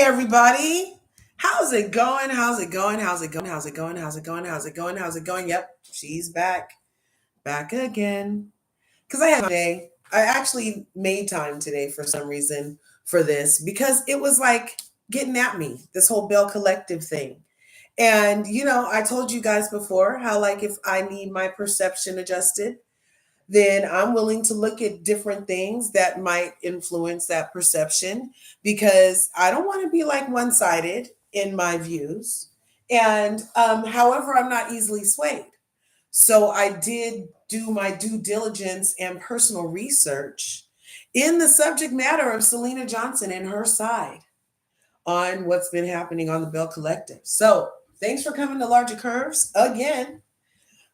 everybody. How's it going? How's it going? How's it going? How's it going? How's it going? How's it going? How's it going? Yep, she's back. Back again. Because I had a day. I actually made time today for some reason for this because it was like getting at me, this whole Belle Collective thing. And, I told you guys before how, like, if I need my perception adjusted, then I'm willing to look at different things that might influence that perception because I don't want to be like one sided in my views. And however, I'm not easily swayed. So I did do my due diligence and personal research in the subject matter of Selena Johnson and her side on what's been happening on the Belle Collective. So thanks for coming to Larger Curves again.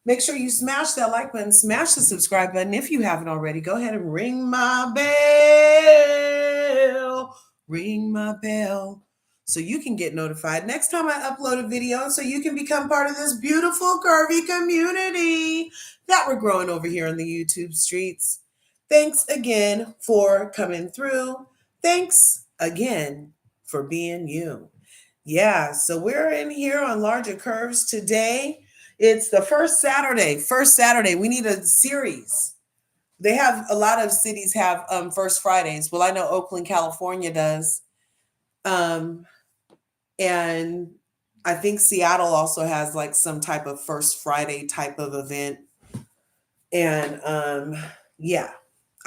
Make sure you smash that like button, smash the subscribe button. If you haven't already, go ahead and ring my bell so you can get notified next time I upload a video so you can become part of this beautiful curvy community that we're growing over here on the YouTube streets. Thanks again for coming through. Thanks again for being you. Yeah, so we're in here on Larger Curves today. It's the first Saturday. First Saturday. We need a series. They have a lot of cities have first Fridays. Well, I know Oakland, California does. And I think Seattle also has like some type of first Friday type of event. And yeah,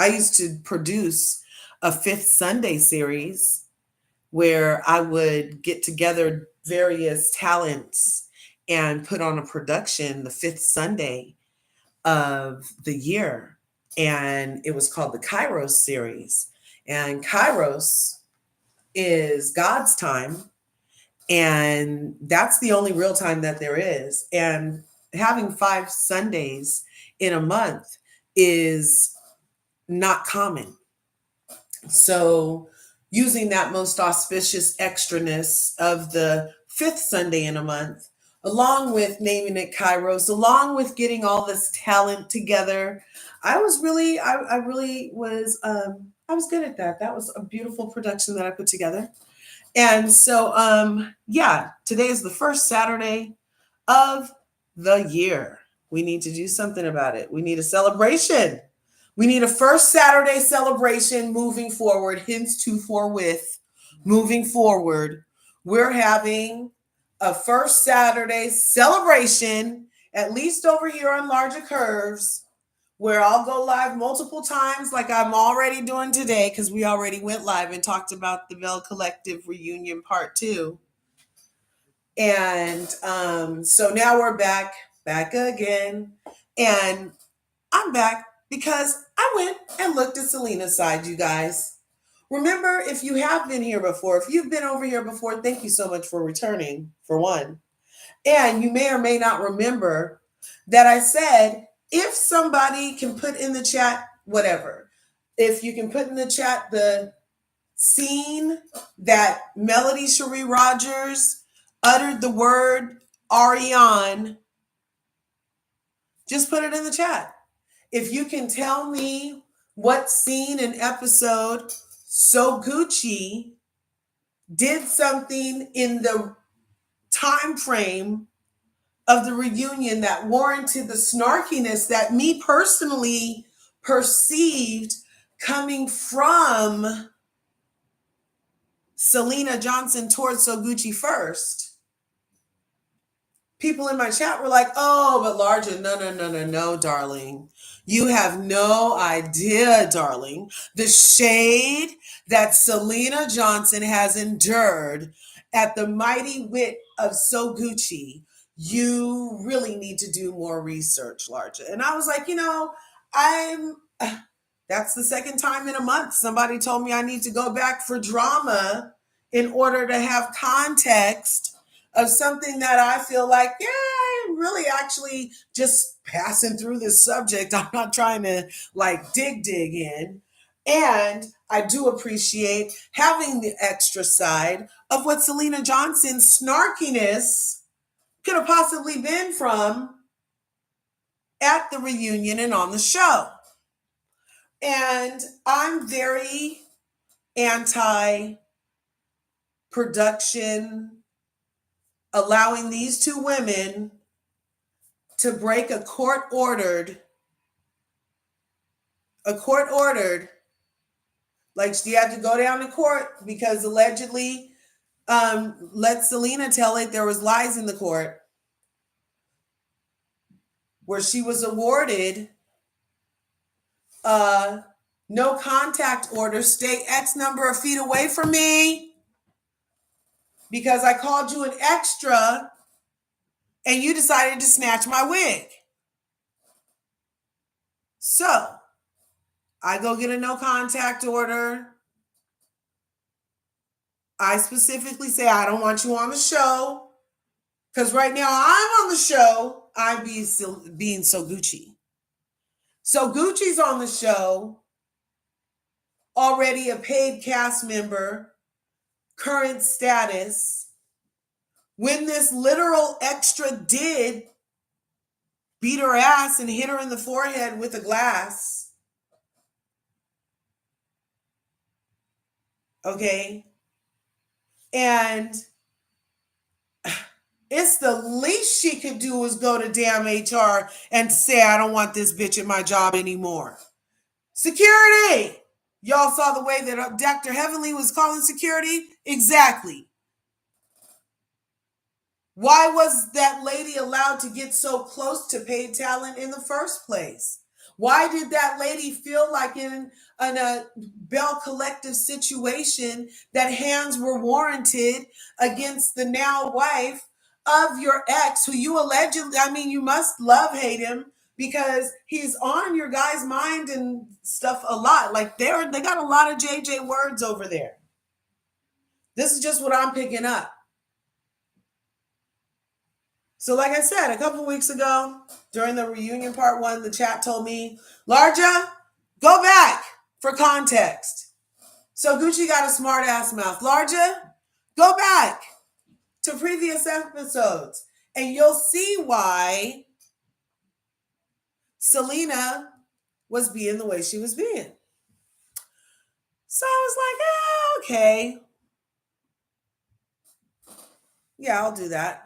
I used to produce a fifth Sunday series where I would get together various talents and put on a production the fifth Sunday of the year. And it was called the Kairos series. And Kairos is God's time. And that's the only real time that there is. And having 5 Sundays in a month is not common. So using that most auspicious extraness of the fifth Sunday in a month, along with naming it Kairos, along with getting all this talent together, I was really good at that. That was a beautiful production that I put together. And so, yeah, today is the first Saturday of the year. We need to do something about it. We need a celebration. We need a first Saturday celebration moving forward, hence to forthwith. Moving forward, we're having a first Saturday celebration, at least over here on Larger Curves, where I'll go live multiple times like I'm already doing today because we already went live and talked about the Belle Collective reunion part 2. And so now we're back again. And I'm back because I went and looked at Selena's side, you guys. Remember, if you have been here before, if you've been over here before, thank you so much for returning, for one. And you may or may not remember that I said, if somebody can put in the chat, whatever, if you can put in the chat the scene that Melody Cherie Rogers uttered the word Ariane, just put it in the chat. If you can tell me what scene and episode SoGucci did something in the time frame of the reunion that warranted the snarkiness that me personally perceived coming from Selena Johnson towards SoGucci first. People in my chat were like, oh, but Larger, no, darling. You have no idea, darling, the shade that Selena Johnson has endured at the mighty wit of SoGucci. You really need to do more research, Larger. And I was like, that's the second time in a month somebody told me I need to go back for drama in order to have context of something that I feel like, yeah, I'm really actually just passing through this subject. I'm not trying to like dig in. And I do appreciate having the extra side of what Selena Johnson's snarkiness could have possibly been from at the reunion and on the show. And I'm very anti production allowing these two women to break a court-ordered, like she had to go down to court because allegedly let Selena tell it there was lies in the court, where she was awarded no contact order, stay X number of feet away from me because I called you an extra and you decided to snatch my wig. So I go get a no contact order. I specifically say, I don't want you on the show because right now I'm on the show. I'm being SoGucci. SoGucci's on the show, already a paid cast member, current status. When this literal extra did beat her ass and hit her in the forehead with a glass, okay? And it's the least she could do is go to damn HR and say, I don't want this bitch at my job anymore. Security! Y'all saw the way that Dr. Heavenly was calling security? Exactly. Why was that lady allowed to get so close to paid talent in the first place? Why did that lady feel like in a Belle Collective situation that hands were warranted against the now wife of your ex, who you allegedly, I mean, you must hate him because he's on your guy's mind and stuff a lot. Like they got a lot of JJ words over there. This is just what I'm picking up. So like I said, a couple weeks ago, during the reunion part 1, the chat told me, Larja, go back for context. So Gucci got a smart ass mouth. Larja, go back to previous episodes and you'll see why Selena was being the way she was being. So I was like, okay. Yeah, I'll do that.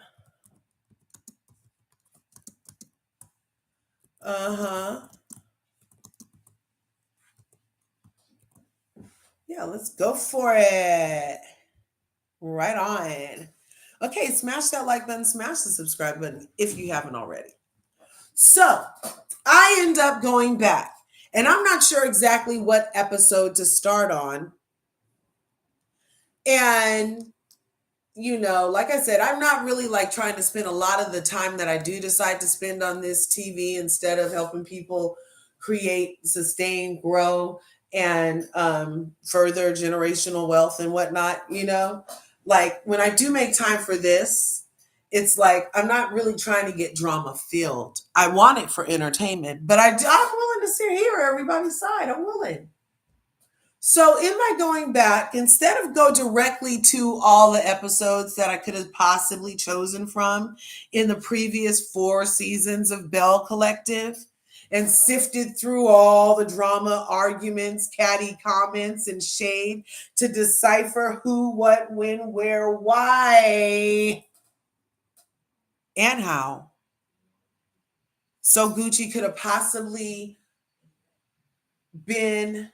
Yeah, let's go for it. Right on. Okay, smash that like button, smash the subscribe button if you haven't already. So I end up going back, and I'm not sure exactly what episode to start on. And, you know, like I said, I'm not really like trying to spend a lot of the time that I do decide to spend on this TV instead of helping people create, sustain, grow, and further generational wealth and whatnot, you know? Like when I do make time for this, it's like I'm not really trying to get drama filled. I want it for entertainment, but I'm willing to sit here everybody's side. I'm willing. So in my going back, instead of go directly to all the episodes that I could have possibly chosen from in the previous 4 seasons of Belle Collective and sifted through all the drama, arguments, catty comments, and shade to decipher who, what, when, where, why, and how SoGucci could have possibly been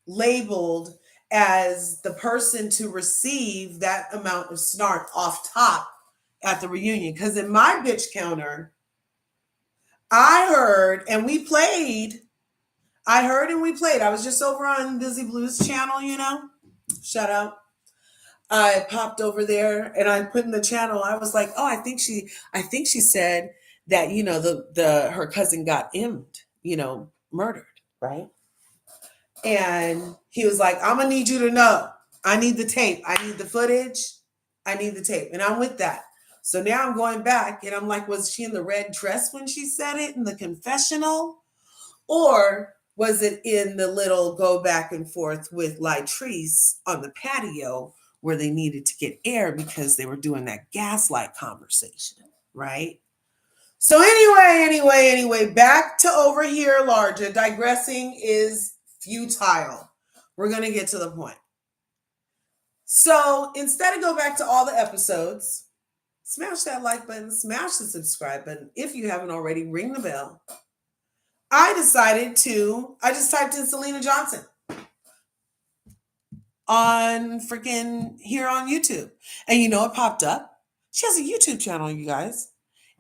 labeled as the person to receive that amount of snark off top at the reunion. Because in my bitch counter, I heard and we played. I was just over on Busy Blues channel, you know. Shout out. I popped over there and I put in the channel. I was like, oh, I think she said that, you know, her cousin got murdered, right? And he was like, I'm gonna need you to know. I need the tape. I need the footage. I need the tape. And I'm with that. So now I'm going back and I'm like, was she in the red dress when she said it in the confessional? Or was it in the little go back and forth with Latrice on the patio where they needed to get air because they were doing that gaslight conversation, right? So anyway, back to over here, Larja. Digressing is futile. We're going to get to the point. So instead of go back to all the episodes, smash that like button, smash the subscribe button. If you haven't already, ring the bell. I just typed in Selena Johnson on freaking here on YouTube. And you know, it popped up. She has a YouTube channel, you guys.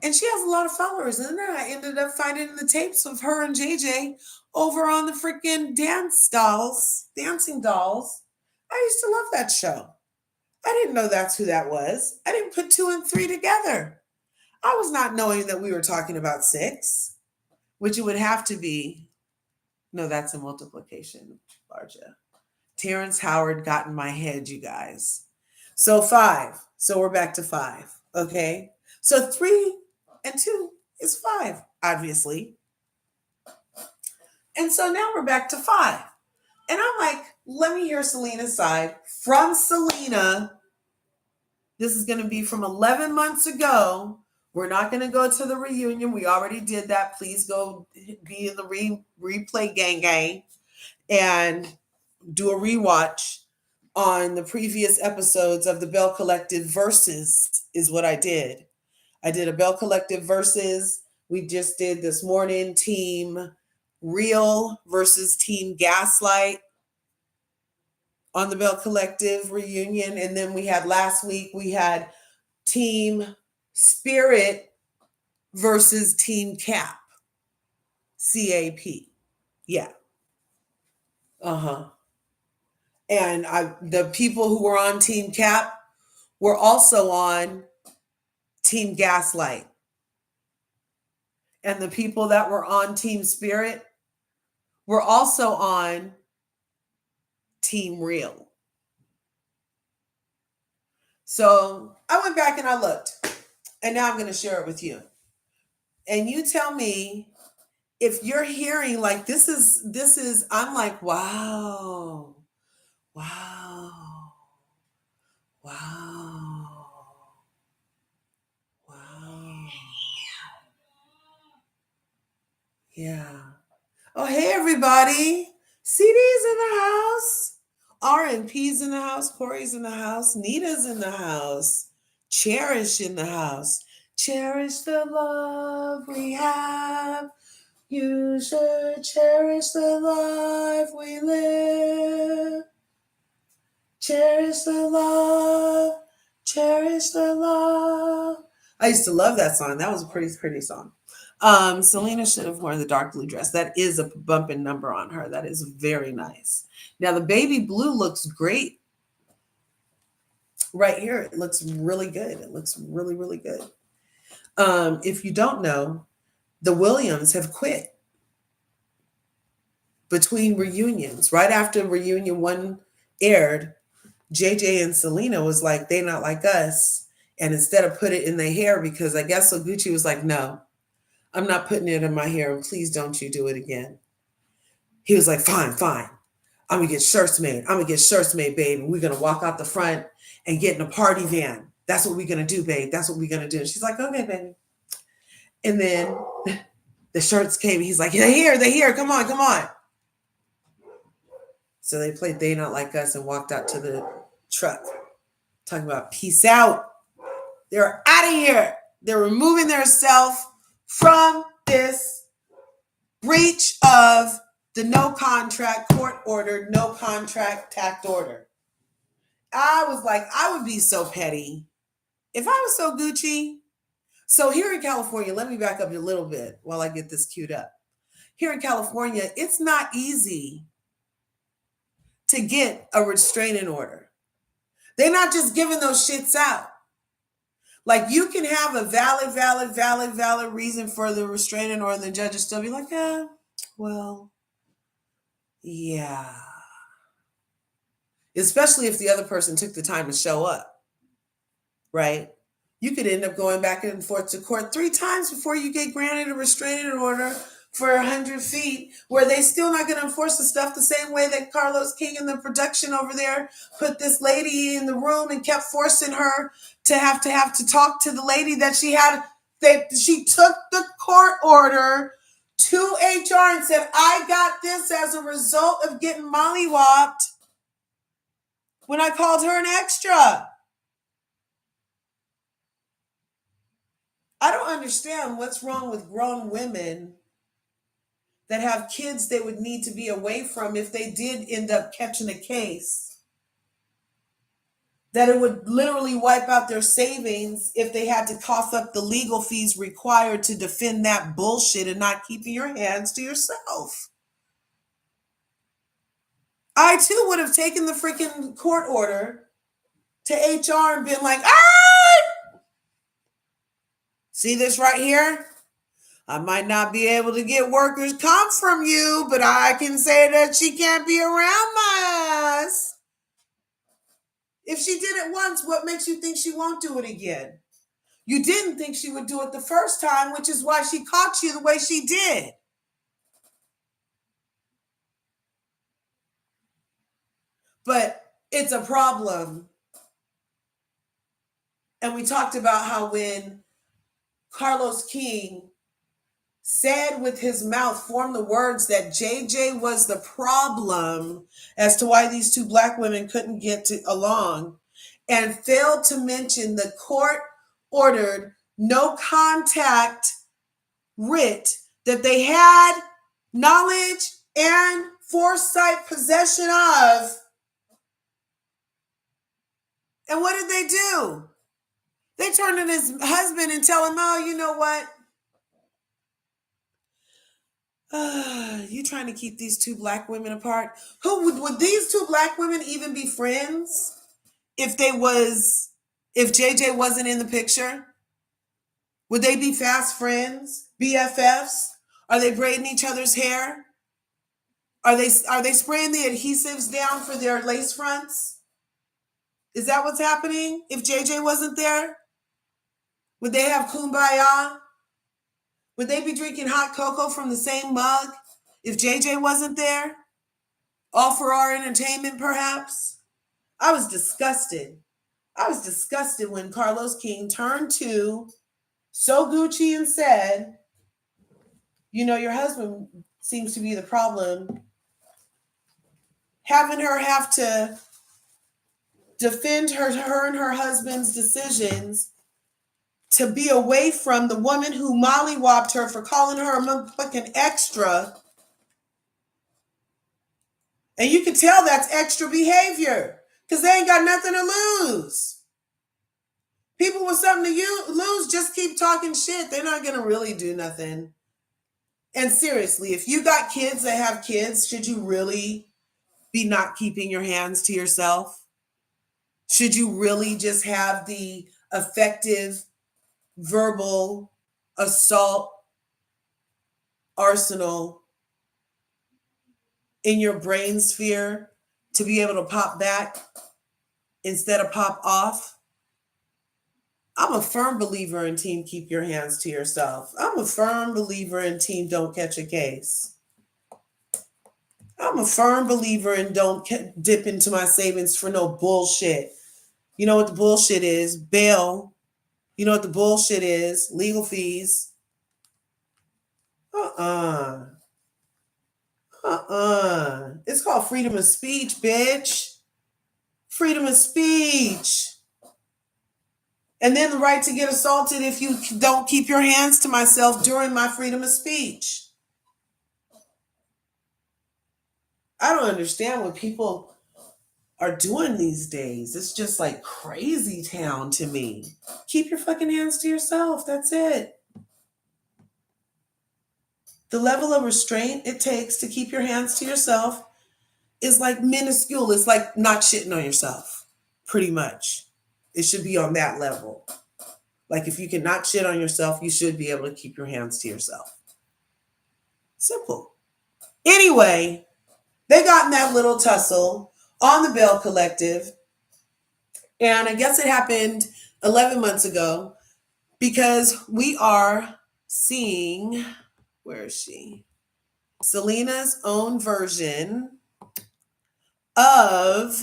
And she has a lot of followers. And then I ended up finding the tapes of her and JJ over on the freaking dancing dolls. I used to love that show. I didn't know that's who that was. I didn't put 2 and 3 together. I was not knowing that we were talking about 6, which it would have to be. No, that's a multiplication, larger. Terrence Howard got in my head, you guys. So 5. So we're back to 5. Okay. So 3 and 2 is 5, obviously. And so now we're back to 5. And I'm like, let me hear Selena's side. From Selena, this is going to be from 11 months ago. We're not going to go to the reunion. We already did that. Please go be in the replay gang and do a rewatch on the previous episodes of the Belle Collective Versus is what I did. I did a Belle Collective Versus. We just did this morning Team Real versus Team Gaslight on the Belle Collective reunion. And then we had last week, we had Team Spirit versus Team CAP. CAP. Yeah. And the people who were on Team CAP were also on Team Gaslight. And the people that were on Team Spirit were also on Team Real. So I went back and I looked. And now I'm going to share it with you. And you tell me if you're hearing like this is, I'm like, wow. Yeah. Oh, hey, everybody. CD's in the house. RNP's in the house. Corey's in the house. Nita's in the house. Cherish in the house. Cherish the love we have. You should cherish the life we live. Cherish the love. Cherish the love. I used to love that song. That was a pretty song. Selena should have worn the dark blue dress. That is a bumping number on her. That is very nice. Now the baby blue looks great. Right here, it looks really good. It looks really, really good. If you don't know, the Williams have quit between reunions. Right after reunion 1 aired, JJ and Selena was like, they not like us. And instead of put it in their hair, because I guess SoGucci was like, no, I'm not putting it in my hair, and please don't you do it again. He was like, fine. I'm going to get shirts made. Babe. And we're going to walk out the front and get in a party van. That's what we're going to do, babe. That's what we're going to do. And she's like, okay, baby. And then the shirts came. He's like, they're here. Come on. So they played They Not Like Us and walked out to the truck. Talking about peace out. They're out of here. They're removing themselves from this breach of the no contract court order, no contract tact order. I was like, I would be so petty. If I was SoGucci. So here in California, let me back up a little bit while I get this queued up. Here in California, it's not easy to get a restraining order. They're not just giving those shits out. Like you can have a valid reason for the restraining order, and the judge will still be like, yeah. Especially if the other person took the time to show up, right? You could end up going back and forth to court 3 times before you get granted a restraining order for 100 feet, where they still not going to enforce the stuff the same way that Carlos King and the production over there put this lady in the room and kept forcing her to have to talk to the lady that she had, that she took the court order to HR and said, I got this as a result of getting mollywopped when I called her an extra. I don't understand what's wrong with grown women that have kids they would need to be away from if they did end up catching a case. That it would literally wipe out their savings if they had to cough up the legal fees required to defend that bullshit and not keeping your hands to yourself. I too would have taken the freaking court order to HR and been like, ah, see this right here? I might not be able to get workers' comp from you, but I can say that she can't be around my ass. If she did it once, what makes you think she won't do it again? You didn't think she would do it the first time, which is why she caught you the way she did. But it's a problem. And we talked about how when Carlos King said with his mouth, formed the words that JJ was the problem as to why these two black women couldn't get along, and failed to mention the court ordered no contact writ that they had knowledge and foresight possession of. And what did they do? They turned to his husband and tell him, oh, you know what? You trying to keep these two black women apart? Who would these two black women even be friends if JJ wasn't in the picture? Would they be fast friends, BFFs? Are they braiding each other's hair? Are they spraying the adhesives down for their lace fronts? Is that what's happening? If JJ wasn't there, would they have kumbaya? Would they be drinking hot cocoa from the same mug if JJ wasn't there? All for our entertainment, perhaps? I was disgusted. I was disgusted when Carlos King turned to SoGucci and said, you know, your husband seems to be the problem. Having her have to defend her and her husband's decisions to be away from the woman who mollywopped her for calling her a motherfucking extra. And you can tell that's extra behavior because they ain't got nothing to lose. People with something to lose just keep talking shit. They're not going to really do nothing. And seriously, if you got kids that have kids, should you really be not keeping your hands to yourself? Should you really just have the effective verbal assault arsenal in your brain sphere to be able to pop back instead of pop off? I'm a firm believer in team keep your hands to yourself. I'm a firm believer in team don't catch a case. I'm a firm believer in don't dip into my savings for no bullshit. You know what the bullshit is? Bail. You know what the bullshit is? Legal fees. It's called freedom of speech, bitch. Freedom of speech. And then the right to get assaulted if you don't keep your hands to myself during my freedom of speech. I don't understand what people are doing these days. It's just like crazy town to me. Keep your fucking hands to yourself. That's it. The level of restraint it takes to keep your hands to yourself is like minuscule. It's like not shitting on yourself, pretty much. It should be on that level. Like if you can not shit on yourself, you should be able to keep your hands to yourself. Simple. Anyway, they got in that little tussle on the Belle Collective. And I guess it happened 11 months ago because we are seeing, where is she? Selena's own version of,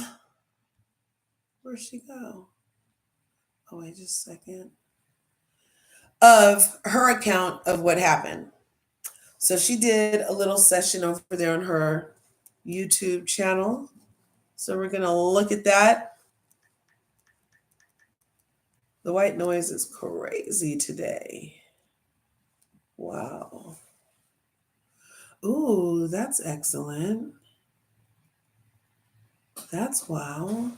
where'd she go? Oh, wait just a second. Of her account of what happened. So she did a little session over there on her YouTube channel. So we're going to look at that. The white noise is crazy today. Wow. Ooh, that's excellent. That's wow.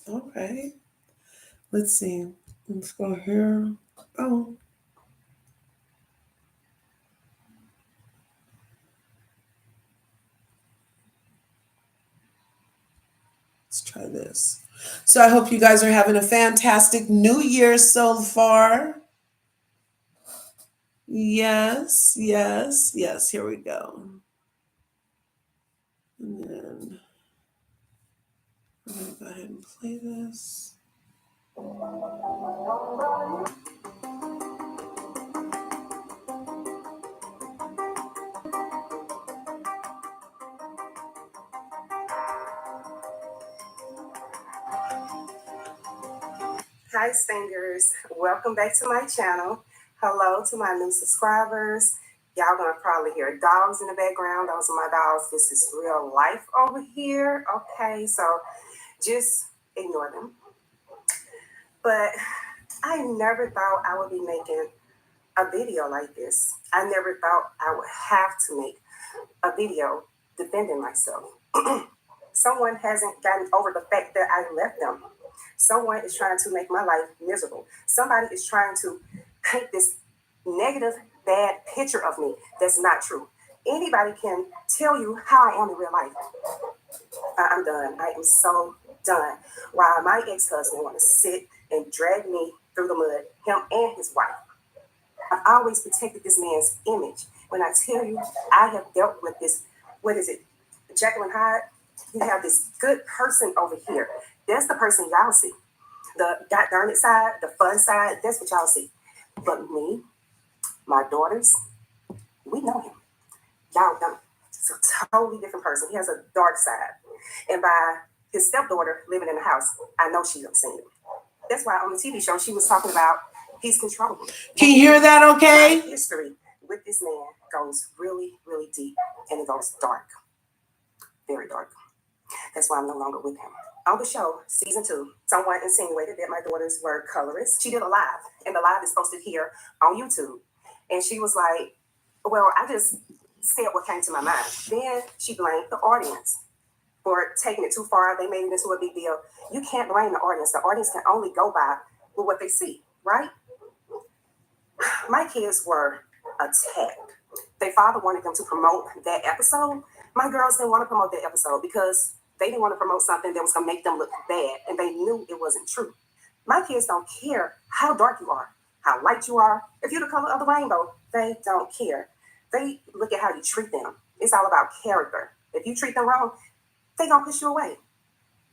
Okay. Let's see. Let's go here. Oh. Let's try this. So I hope you guys are having a fantastic new year so far. Yes, yes, yes. Here we go. And then I'm going to go ahead and play this. Hi, singers. Welcome back to my channel. Hello to my new subscribers. Y'all gonna probably hear dogs in the background. Those are my dogs. This is real life over here. Okay, so just ignore them. But I never thought I would be making a video like this. I never thought I would have to make a video defending myself. Someone hasn't gotten over the fact that I left them. Someone is trying to make my life miserable. Somebody is trying to paint this negative, bad picture of me that's not true. Anybody can tell you how I am in real life. I'm done. I am so done. While my ex-husband want to sit and drag me through the mud, him and his wife. I've always protected this man's image. When I tell you, I have dealt with this, what is it, Jacqueline Hyde? You have this good person over here. That's the person y'all see. The God darn it side, the fun side, that's what y'all see. But me, my daughters, we know him. Y'all don't. It's a totally different person. He has a dark side. And by his stepdaughter living in the house, I know she done seen it. That's why on the TV show, she was talking about he's controlling. Can you hear that okay? My history with this man goes really, really deep, and it goes dark. Very dark. That's why I'm no longer with him. On the show, season 2, someone insinuated that my daughters were colorists. She did a live, and the live is posted here on YouTube. And she was like, well, I just said what came to my mind. Then she blamed the audience for taking it too far. They made it into a big deal. You can't blame the audience. The audience can only go by with what they see, right? My kids were attacked. Their father wanted them to promote that episode. My girls didn't want to promote that episode because they didn't want to promote something that was going to make them look bad, and they knew it wasn't true. My kids don't care how dark you are, how light you are. If you're the color of the rainbow, they don't care. They look at how you treat them. It's all about character. If you treat them wrong, they gonna push you away.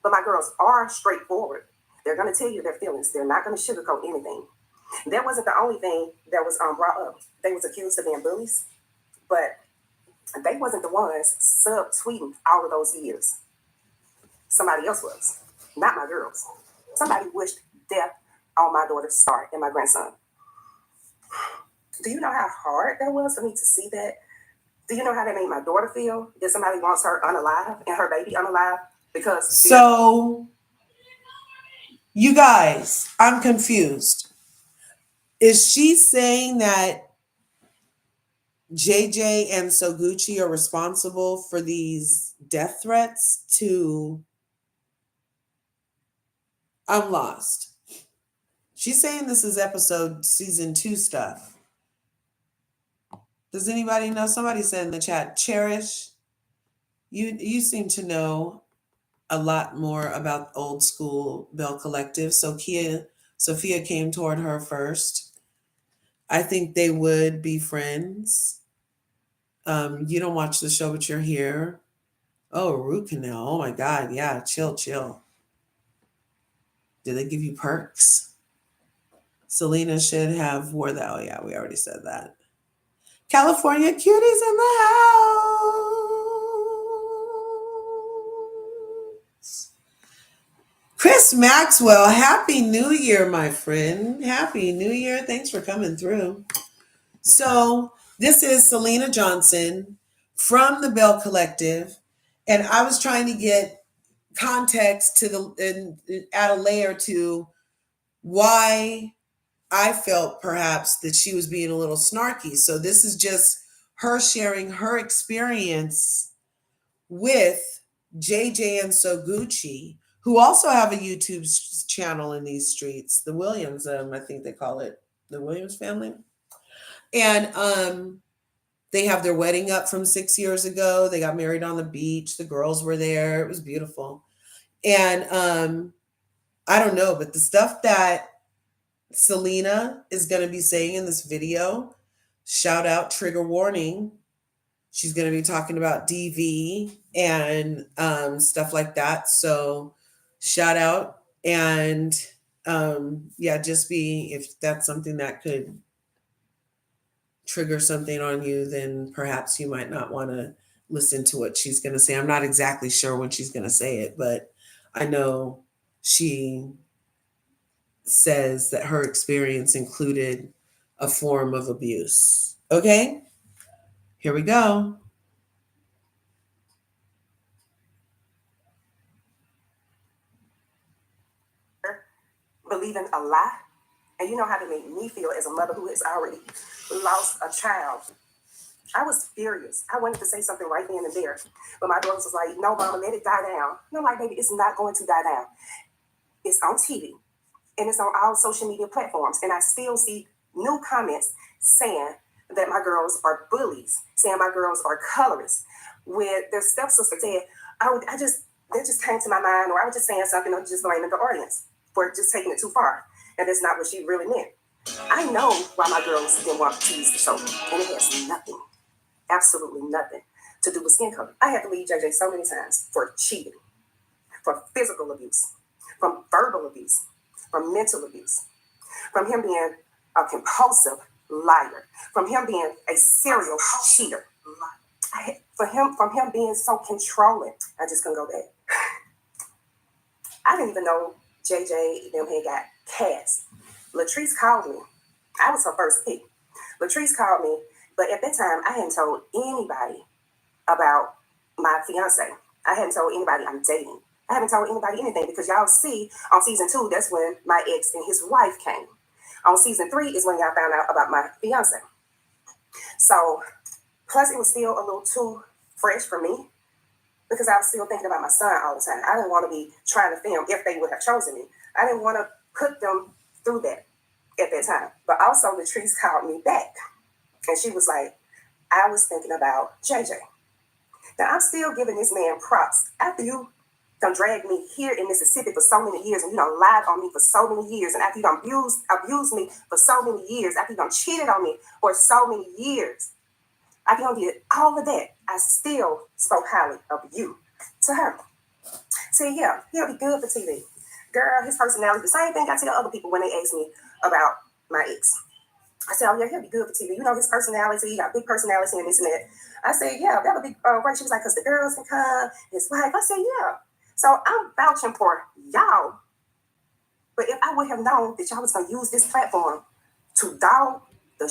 But my girls are straightforward. They're gonna tell you their feelings. They're not gonna sugarcoat anything. That wasn't the only thing that was brought up. They was accused of being bullies, but they wasn't the ones subtweeting all of those years. Somebody else was, not my girls. Somebody wished death on my daughter's star and my grandson. Do you know how hard that was for me to see that? Do you know how that made my daughter feel? That somebody wants her unalive and her baby unalive? Because so, you guys, I'm confused. Is she saying that JJ and SoGucci are responsible for these death threats to... I'm lost. She's saying this is episode season 2 stuff. Does anybody know? Somebody said in the chat, Cherish, you seem to know a lot more about old school Belle Collective. Sophia came toward her first. I think they would be friends. You don't watch the show, but you're here. Oh, root canal. Oh my God. Yeah, chill. Did they give you perks? Selena should have wore that. Oh yeah, we already said that. California cuties in the house. Chris Maxwell, Happy New Year, my friend. Happy New Year. Thanks for coming through. So This is Selena Johnson from the Belle Collective, and I was trying to get context to and add a layer to why I felt perhaps that she was being a little snarky. So this is just her sharing her experience with JJ and SoGucci, who also have a YouTube channel in these streets, the Williams, I think they call it the Williams family. And they have their wedding up from 6 years ago. They got married on the beach. The girls were there. It was beautiful. And I don't know, but the stuff that Selena is going to be saying in this video, shout out, trigger warning. She's going to be talking about DV and stuff like that. So shout out. And yeah, just be, if that's something that could trigger something on you, then perhaps you might not want to listen to what she's going to say. I'm not exactly sure when she's going to say it, but I know she says that her experience included a form of abuse. Okay, here we go. Believing a lie. And you know how to make me feel as a mother who has already lost a child. I was furious. I wanted to say something right then and there. But my daughter was like, no, mama, let it die down. And I'm like, baby, it's not going to die down. It's on TV. And it's on all social media platforms. And I still see new comments saying that my girls are bullies, saying my girls are colorists. When their stepsister said, that just came to my mind, or I was just saying something, or just blaming the audience for just taking it too far. And that's not what she really meant. I know why my girls didn't want to use the show. And it has nothing, absolutely nothing to do with skin color. I had to leave JJ so many times for cheating, for physical abuse, from verbal abuse, from mental abuse, from him being a compulsive liar, from him being a serial cheater, from him being so controlling. I just couldn't go back. I didn't even know JJ them had got cast. Latrice called me. I was her first pick. Latrice called me, but at that time I hadn't told anybody about my fiance. I hadn't told anybody I'm dating. I haven't told anybody anything because y'all see on season 2, that's when my ex and his wife came. On season 3 is when y'all found out about my fiance. So, plus it was still a little too fresh for me because I was still thinking about my son all the time. I didn't want to be trying to film if they would have chosen me. I didn't want to put them through that at that time. But also Latrice called me back and she was like, I was thinking about JJ. Now I'm still giving this man props. After you done dragged me here in Mississippi for so many years and you done lied on me for so many years and after you done abused me for so many years, after you done cheated on me for so many years, after you done did all of that, I still spoke highly of you to her. Say, yeah, he'll be good for TV. Girl, his personality, the same thing I tell other people when they ask me about my ex. I said, oh yeah, he'll be good for TV. You know his personality, he got big personality and this and that. I said, yeah, that'll be great. She was like, because the girls can come, his wife. I said, yeah. So I'm vouching for y'all. But if I would have known that y'all was going to use this platform to dog the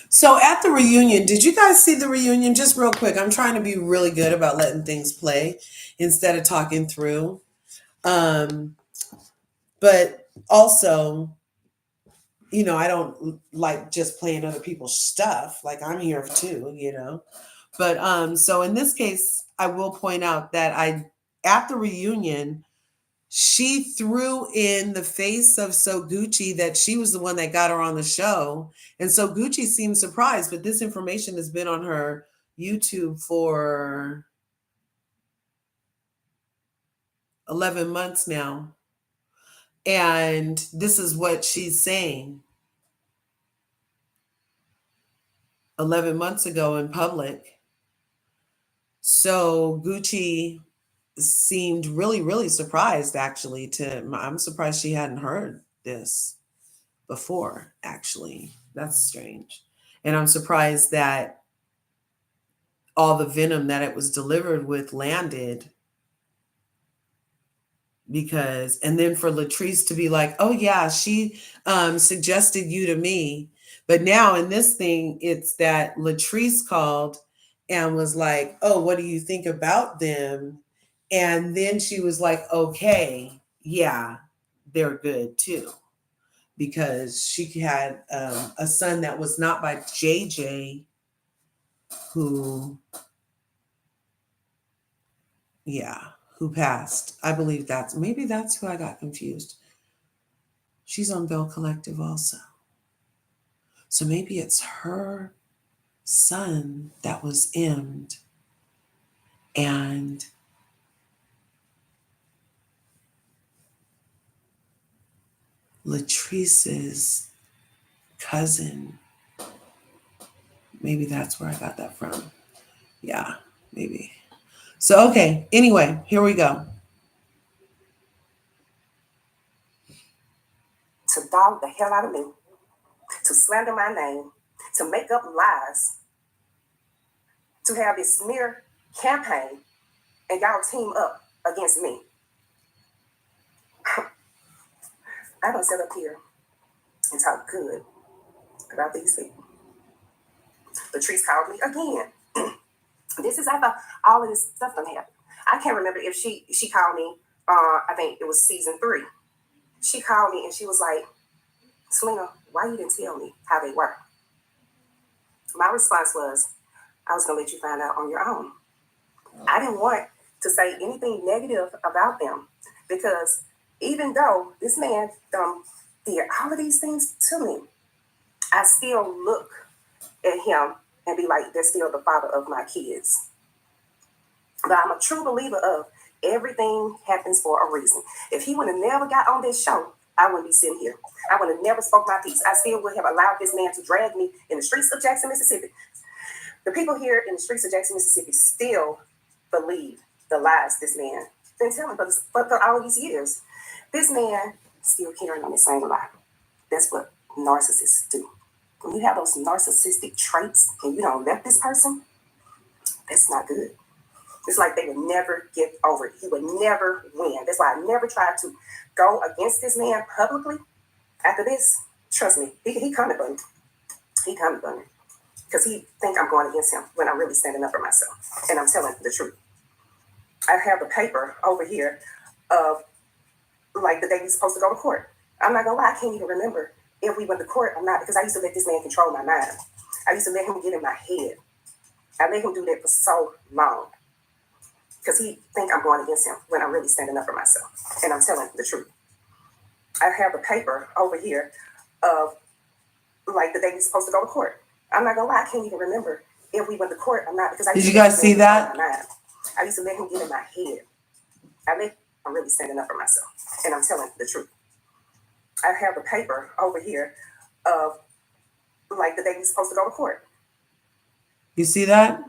So at the reunion, did you guys see the reunion? Just real quick, I'm trying to be really good about letting things play instead of talking through. But also, you know, I don't like just playing other people's stuff. Like I'm here too, you know. But so in this case, I will point out that at the reunion, she threw in the face of SoGucci that she was the one that got her on the show. And SoGucci seemed surprised, but this information has been on her YouTube for 11 months now. And this is what she's saying 11 months ago in public. So Gucci seemed really, really surprised, actually. I'm surprised she hadn't heard this before, actually. That's strange. And I'm surprised that all the venom that it was delivered with landed, because, and then for Latrice to be like, oh yeah, she suggested you to me. But now in this thing, it's that Latrice called and was like, "Oh, what do you think about them?" And then she was like, "Okay, yeah, they're good too." Because she had a son that was not by JJ, who, yeah, who passed. I believe that's who I got confused. She's on Belle Collective also. So maybe it's her son that was M'd, and Latrice's cousin. Maybe that's where I got that from. Yeah, maybe. So, okay. Anyway, here we go. To dog the hell out of me, to slander my name, to make up lies, to have this smear campaign, and y'all team up against me. I don't sit up here and talk good about these people. Latrice called me again. This is after all of this stuff done happened. I can't remember if she called me. I think it was season 3. She called me and she was like, "Selena, why you didn't tell me how they were?" My response was, "I was gonna let you find out on your own." I didn't want to say anything negative about them because even though this man did all of these things to me, I still look at him and be like, "That's still the father of my kids." But I'm a true believer of everything happens for a reason. If he would have never got on this show, I wouldn't be sitting here. I would have never spoke my piece. I still would have allowed this man to drag me in the streets of Jackson, Mississippi. The people here in the streets of Jackson, Mississippi still believe the lies this man been telling for all these years. This man still carrying on the same lie. That's what narcissists do. When you have those narcissistic traits and you don't let this person, that's not good. It's like they would never get over it. He would never win. That's why I never tried to go against this man publicly. After this, trust me, he coming for me. He coming for me. Because he think I'm going against him when I'm really standing up for myself. And I'm telling the truth. I have the paper over here of like the day we supposed to go to court. I'm not gonna lie, I can't even remember if we went to court or not because I used to let this man control my mind. I used to let him get in my head. I let him do that for so long. Because he think I'm going against him when I'm really standing up for myself. And I'm telling the truth. I have the paper over here of like the day we supposed to go to court. I'm not gonna lie, I can't even remember if we went to court or not because I used Did to you guys see that? I used to let him get in my head. I'm really standing up for myself. And I'm telling the truth. I have the paper over here of like the day we supposed to go to court. You see that?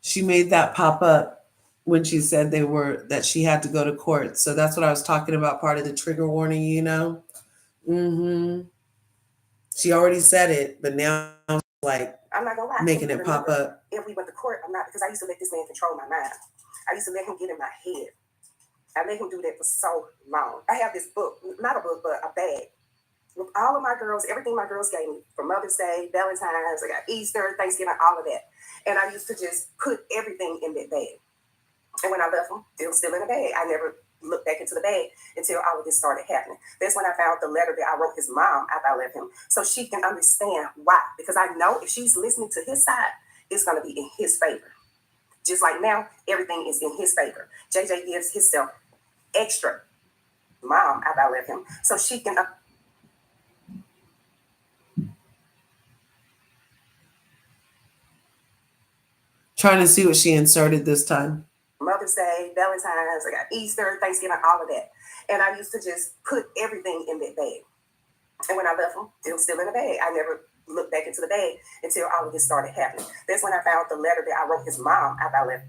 She made that pop up when she said that she had to go to court. So that's what I was talking about, part of the trigger warning, She already said it, but now it's like I'm not gonna lie, making it pop up. If we went to court or not, because I used to let this man control my mind. I used to let him get in my head. I let him do that for so long. I have this book, not a book, but a bag with all of my girls, everything my girls gave me for Mother's Day, Valentine's, I got Easter, Thanksgiving, all of that. And I used to just put everything in that bag. And when I left them, it was still in the bag. I never looked back into the bag until all of this started happening. That's when I found the letter that I wrote his mom after I left him, so she can understand why. Because I know if she's listening to his side, it's going to be in his favor. Just like now, everything is in his favor. JJ gives himself extra mom after I left him, so she can. Trying to see what she inserted this time. Mother's Day, Valentine's, I got Easter, Thanksgiving, all of that. And I used to just put everything in that bag. And when I left them, it was still in the bag. I never looked back into the bag until all of this started happening. That's when I found the letter that I wrote his mom after I left.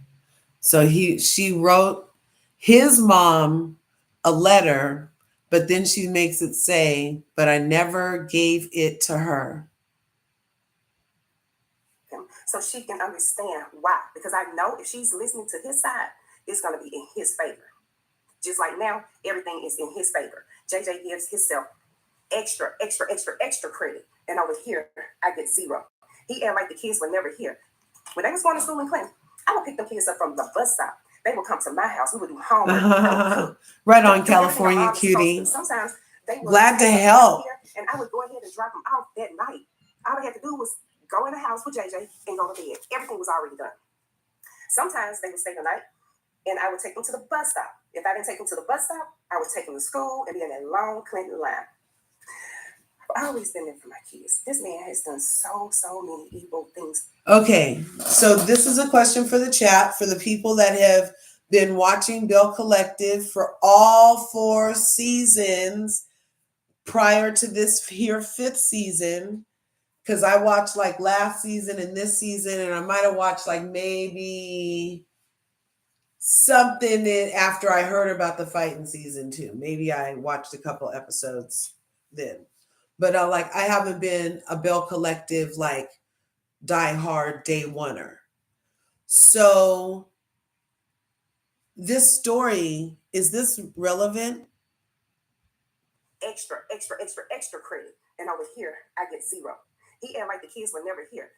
So she wrote his mom a letter, but then she makes it say, "But I never gave it to her." So she can understand why. Because I know if she's listening to his side, it's going to be in his favor. Just like now, everything is in his favor. JJ gives himself extra credit. And over here, I get zero. He act like the kids were never here. When they was going to school in Clinton, I would pick them kids up from the bus stop. They would come to my house. We would do homework. I would cook. Right on, California cutie. Sometimes they would glad to help. And I would go ahead and drop them off that night. All I had to do was go in the house with JJ and go to bed. Everything was already done. Sometimes they would stay the night, and I would take them to the bus stop. If I didn't take them to the bus stop, I would take them to school and be in that long Clinton line. I've always been there for my kids. This man has done so many evil things. Okay, so this is a question for the chat, for the people that have been watching Belle Collective for all 4 seasons prior to this here 5th season, because I watched like last season and this season, and I might have watched like maybe something after I heard about the fight in season 2. Maybe I watched a couple episodes then. But I haven't been a Belle Collective like die hard day oneer. So this story, is this relevant? Extra credit. And over here, I get zero. He act like the kids were never here.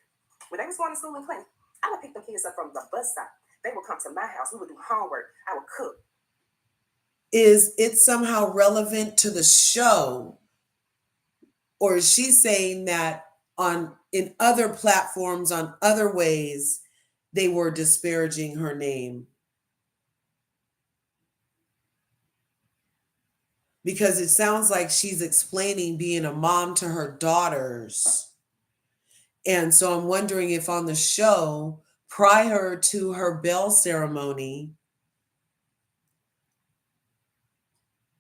When they was going to school in Clinton, I would pick them kids up from the bus stop. They would come to my house. We would do homework. I would cook. Is it somehow relevant to the show? Or is she saying that in other platforms, on other ways, they were disparaging her name? Because it sounds like she's explaining being a mom to her daughters. And so I'm wondering if on the show, prior to her bell ceremony,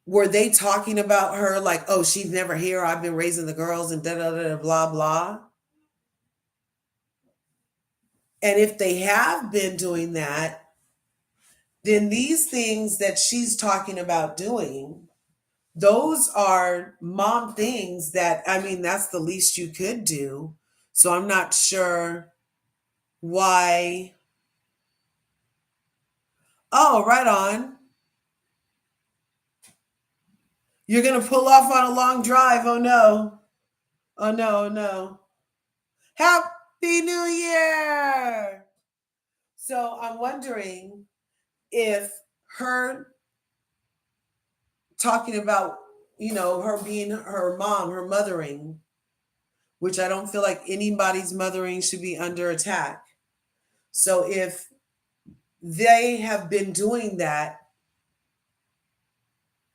were they talking about her like, oh, she's never here, I've been raising the girls and da-da-da, blah, blah. And if they have been doing that, then these things that she's talking about doing, those are mom things that, I mean, that's the least you could do. So I'm not sure why. Oh, right on. You're going to pull off on a long drive. Oh, no. Oh, no, no. Happy New Year. So I'm wondering if her talking about, her being her mom, her mothering, which I don't feel like anybody's mothering should be under attack. So if they have been doing that,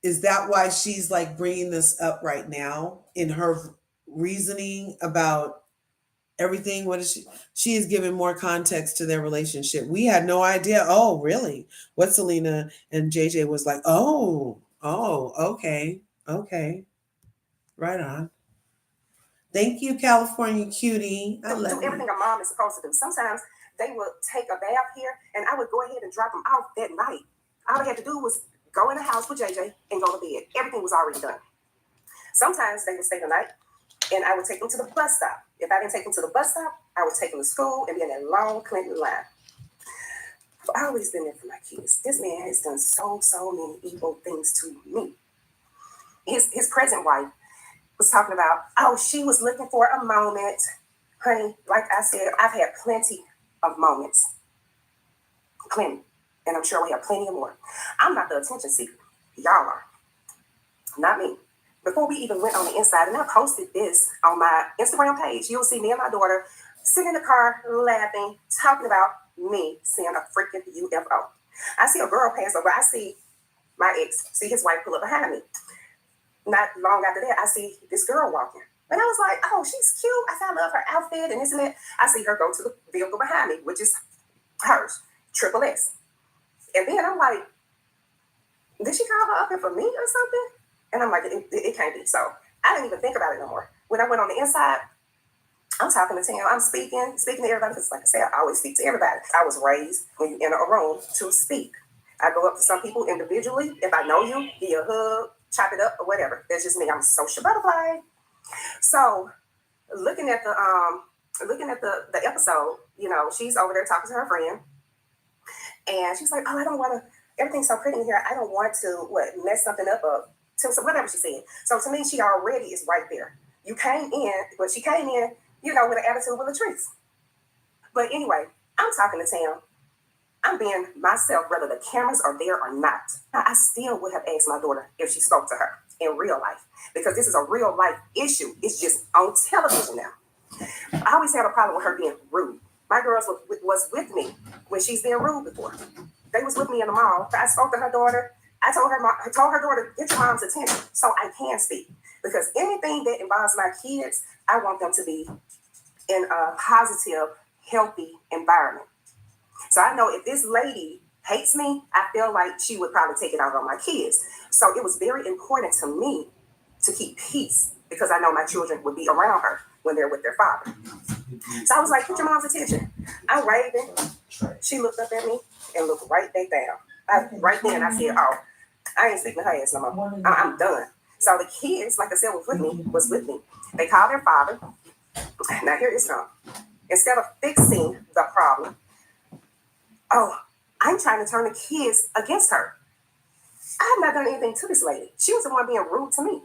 is that why she's like bringing this up right now in her reasoning about everything? What is she? She is giving more context to their relationship. We had no idea. Oh, really? What Selena and JJ was like, oh, okay. Right on. Thank you, California cutie. I love do everything a mom is supposed to do. Sometimes they would take a bath here, and I would go ahead and drop them off that night. All I had to do was go in the house with JJ and go to bed. Everything was already done. Sometimes they would stay the night, and I would take them to the bus stop. If I didn't take them to the bus stop, I would take them to school and be in that long Clinton line. I've always been there for my kids. This man has done so many evil things to me. His present wife was talking about, oh, she was looking for a moment. Honey, like I said, I've had plenty of moments. Plenty. And I'm sure we have plenty of more. I'm not the attention seeker. Y'all are. Not me. Before we even went on the inside, and I posted this on my Instagram page, you'll see me and my daughter sitting in the car laughing, talking about me seeing a freaking UFO. I see a girl pass over. I see my ex, see his wife pull up behind me. Not long after that, I see this girl walking. And I was like, oh, she's cute. I said, I love her outfit and this and that. I see her go to the vehicle behind me, which is hers, Triple S. And then I'm like, did she call her up here for me or something? And I'm like, it can't be. So I didn't even think about it no more. When I went on the inside, I'm talking to Tim. I'm speaking to everybody. Because like I said, I always speak to everybody. I was raised when you enter a room to speak. I go up to some people individually. If I know you, give you a hug, chop it up or whatever. That's just me. I'm a social butterfly. So looking at the episode, she's over there talking to her friend. And she's like, oh, I don't want to, everything's so pretty in here. I don't want to, mess something up or whatever she said. So to me, she already is right there. You came in, but she came in, with an attitude with Latrice. But anyway, I'm talking to Tam. I'm being myself, whether the cameras are there or not. Now, I still would have asked my daughter if she spoke to her in real life, because this is a real life issue. It's just on television now. I always had a problem with her being rude. My girls was with me when she's been rude before. They was with me in the mall. I spoke to her daughter. I told her daughter, get your mom's attention so I can speak. Because anything that involves my kids, I want them to be in a positive, healthy environment. So I know if this lady hates me, I feel like she would probably take it out on my kids. So it was very important to me to keep peace, because I know my children would be around her when they're with their father. So I was like, get your mom's attention. I'm waving. She looked up at me and looked right back down. Right then I said, oh, I ain't speaking to her ass no more. I'm done. So the kids, like I said, was with me. They called their father. Now here it's come. Instead of fixing the problem, oh, I'm trying to turn the kids against her. I have not done anything to this lady. She was the one being rude to me.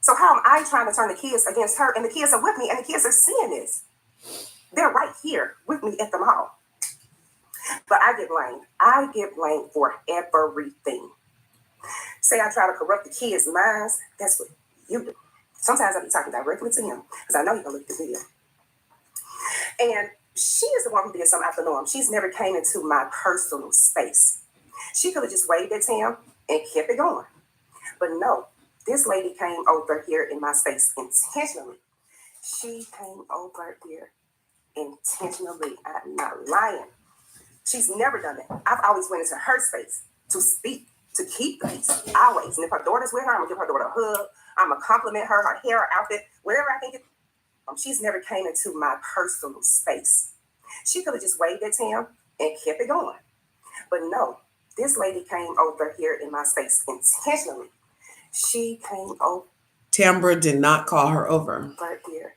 So how am I trying to turn the kids against her? And the kids are with me, and the kids are seeing this. They're right here with me at the mall. But I get blamed. I get blamed for everything. Say I try to corrupt the kids' minds. That's what you do. Sometimes I be talking directly to him, because I know you're going to look at the video. And she is the one who did something out the norm. She's never came into my personal space. She could have just waved at him and kept it going. But no, this lady came over here in my space intentionally. She came over here intentionally. I'm not lying. She's never done that. I've always went into her space to speak, to keep the peace, always. And if her daughter's with her, I'm going to give her daughter a hug. I'm going to compliment her hair, her outfit, whatever I can get. She's never came into my personal space. She could have just waved at him and kept it going. But no, this lady came over here in my space intentionally. She came over. Tambra did not call her over. Over here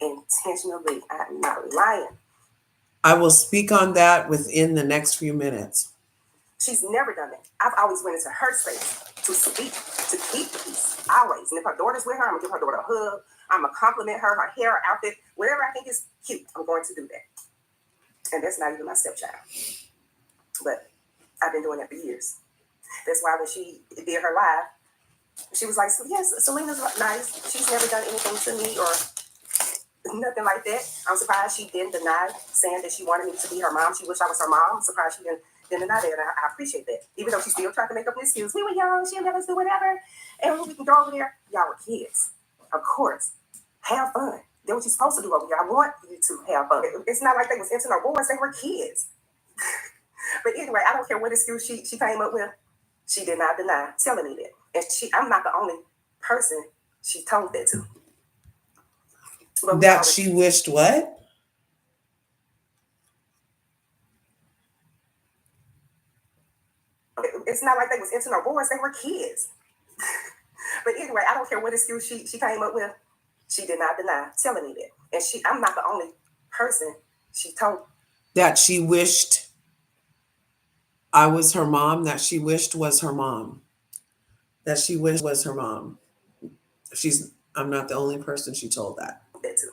intentionally. I'm not lying. I will speak on that within the next few minutes. She's never done that. I've always went into her space to speak, to keep the peace, always. And if her daughter's with her, I'm going to give her daughter a hug. I'm going to compliment her hair, her outfit, whatever I think is cute, I'm going to do that. And that's not even my stepchild. But I've been doing that for years. That's why when she did her live, she was like, yes, Selena's nice. She's never done anything to me or nothing like that. I'm surprised she didn't deny saying that she wanted me to be her mom. She wished I was her mom. I'm surprised she didn't deny that. And I appreciate that. Even though she still tried to make up an excuse. We were young. She'll let us do whatever. And we can go over there. Y'all were kids. Of course. Have fun. That's what you're supposed to do over here. I want you to have fun. It's not like they was into no wars. They were kids. But anyway, I don't care what excuse she came up with. She did not deny telling me that. And I'm not the only person she told that to. That she wished what? It's not like they was into no wars. They were kids. But anyway, I don't care what excuse she came up with. She did not deny telling me that. And I'm not the only person she told. That she wished I was her mom. That she wished was her mom. That she wished was her mom. I'm not the only person she told that. That too.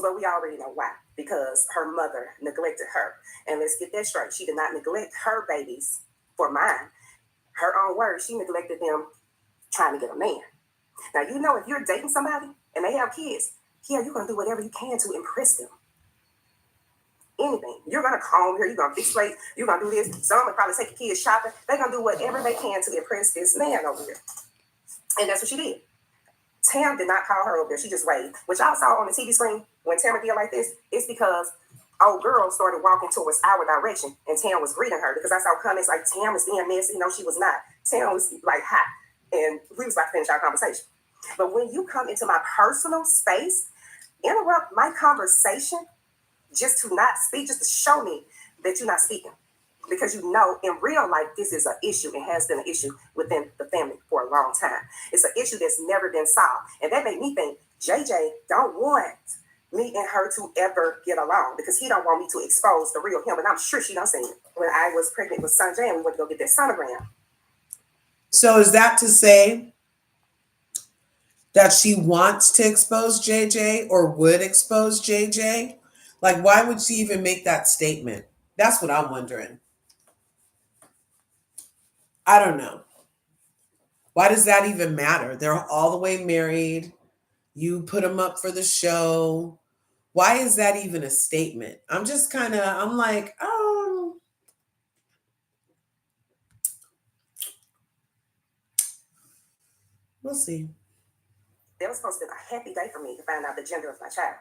But we already know why. Because her mother neglected her. And let's get that straight. She did not neglect her babies for mine. Her own words, she neglected them trying to get a man. Now, if you're dating somebody and they have kids, you're going to do whatever you can to impress them. Anything. You're going to comb here. You're going to fix plates. You're going to do this. Some will probably take your kids shopping. They're going to do whatever they can to impress this man over here. And that's what she did. Tam did not call her over there. She just waved. Which I saw on the TV screen when Tam did like this, it's because old girl started walking towards our direction and Tam was greeting her, because I saw comments like Tam was being messy. No, she was not. Tam was like hot. And we was about to finish our conversation. But when you come into my personal space, interrupt my conversation just to not speak, just to show me that you're not speaking. Because in real life, this is an issue and has been an issue within the family for a long time. It's an issue that's never been solved. And that made me think, JJ don't want me and her to ever get along because he don't want me to expose the real him. And I'm sure she done seen it. When I was pregnant with Sanjay and we went to go get that sonogram. So is that to say that she wants to expose JJ or would expose JJ? Like, why would she even make that statement? That's what I'm wondering. I don't know. Why does that even matter? They're all the way married. You put them up for the show. Why is that even a statement? I'm just kind of, I'm like, oh, we'll see. That was supposed to be a happy day for me to find out the gender of my child.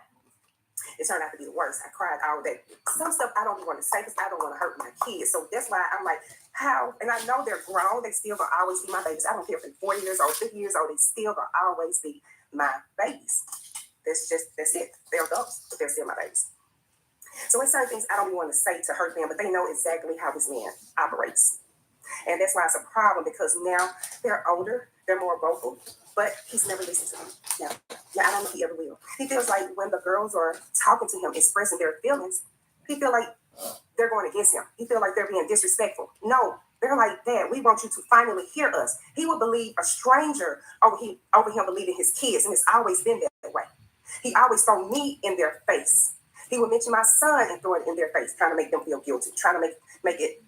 It turned out to be the worst. I cried all day. Some stuff I don't want to say because I don't want to hurt my kids. So that's why I'm like, how? And I know they're grown. They still gonna always be my babies. I don't care if they're 40 years old, 50 years old. They still gonna always be my babies. That's it. They're adults, but they're still my babies. So it's certain things I don't even want to say to hurt them, but they know exactly how this man operates. And that's why it's a problem because now they're older, they're more vocal, but he's never listened to them. Now I don't know if he ever will. He feels like when the girls are talking to him, expressing their feelings, he feels like they're going against him. He feels like they're being disrespectful. No, they're like, Dad, we want you to finally hear us. He would believe a stranger over him believing his kids, and it's always been that way. He always throw me in their face. He would mention my son and throw it in their face, trying to make them feel guilty, trying to make it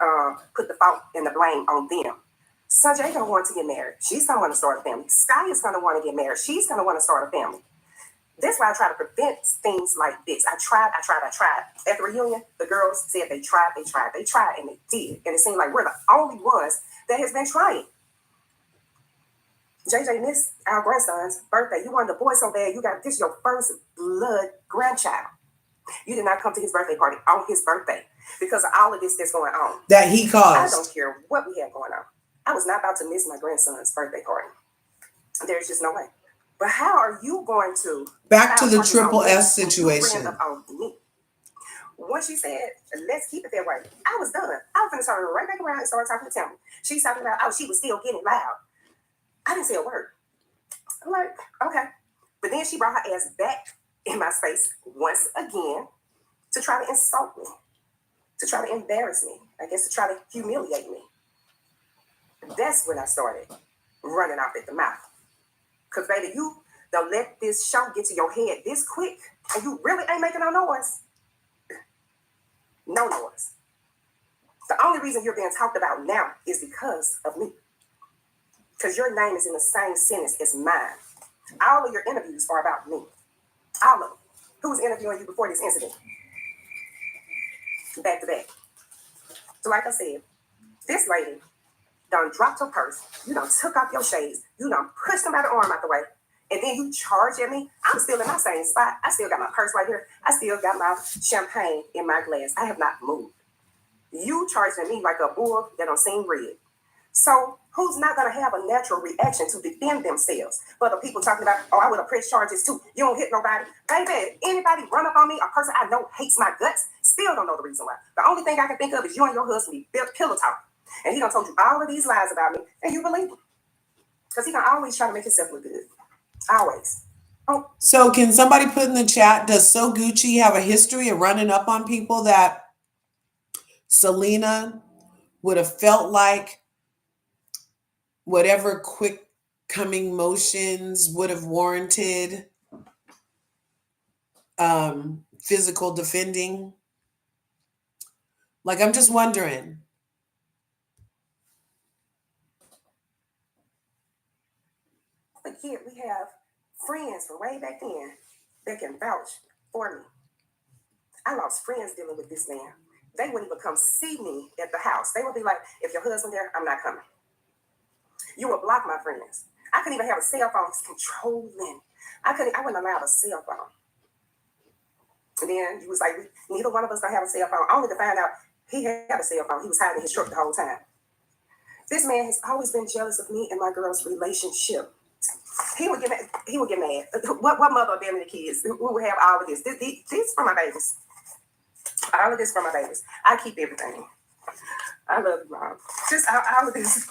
put the fault and the blame on them. Sanjay don't want to get married. She's gonna want to start a family. Sky is gonna want to get married. She's gonna want to start a family. That's why I try to prevent things like this. I tried. At the reunion, the girls said they tried, and they did. And it seemed like we're the only ones that has been trying. JJ missed our grandson's birthday. You wanted the boy so bad. This is your first blood grandchild. You did not come to his birthday party on his birthday because of all of this that's going on. That he caused. I don't care what we have going on. I was not about to miss my grandson's birthday party. There's just no way. But how are you going to... Back to the triple S situation. Once she said, let's keep it that way, I was done. I was going to turn right back around and start talking to Tammy. She's talking about, she was still getting loud. I didn't say a word. I'm like, okay. But then she brought her ass back in my space once again to try to insult me, to try to embarrass me, I guess to try to humiliate me. That's when I started running off at the mouth. Because, baby, you don't let this show get to your head this quick, and you really ain't making no noise. No noise. The only reason you're being talked about now is because of me. Because your name is in the same sentence as mine. All of your interviews are about me. All of them. Who was interviewing you before this incident? Back to back. So like I said, this lady done dropped her purse. You done took off your shades. You done pushed somebody's arm out the way. And then you charge at me. I'm still in my same spot. I still got my purse right here. I still got my champagne in my glass. I have not moved. You charging me like a bull that don't seem red. So who's not going to have a natural reaction to defend themselves? But the people talking about, I would have pressed charges too. You don't hit nobody. Baby, anybody run up on me, a person I know hates my guts, still don't know the reason why. The only thing I can think of is you and your husband be pillow talking. And he done told you all of these lies about me, and you believe him. Because he can always try to make himself look good. Always. Oh. So can somebody put in the chat, does SoGucci have a history of running up on people that Selena would have felt like whatever quick coming motions would have warranted physical defending? Like, I'm just wondering. But yet we have friends from way back then that can vouch for me. I lost friends dealing with this man. They wouldn't even come see me at the house. They would be like, if your husband there, I'm not coming. You would block my friends. I couldn't even have a cell phone. It's controlling. I wasn't allowed a cell phone. And then he was like, neither one of us gonna have a cell phone. Only to find out he had a cell phone. He was hiding his truck the whole time. This man has always been jealous of me and my girl's relationship. He would get mad. What mother of them and the kids who would have all of this? This for my babies. All of this for my babies. I keep everything. I love you, Mom. Just all of this.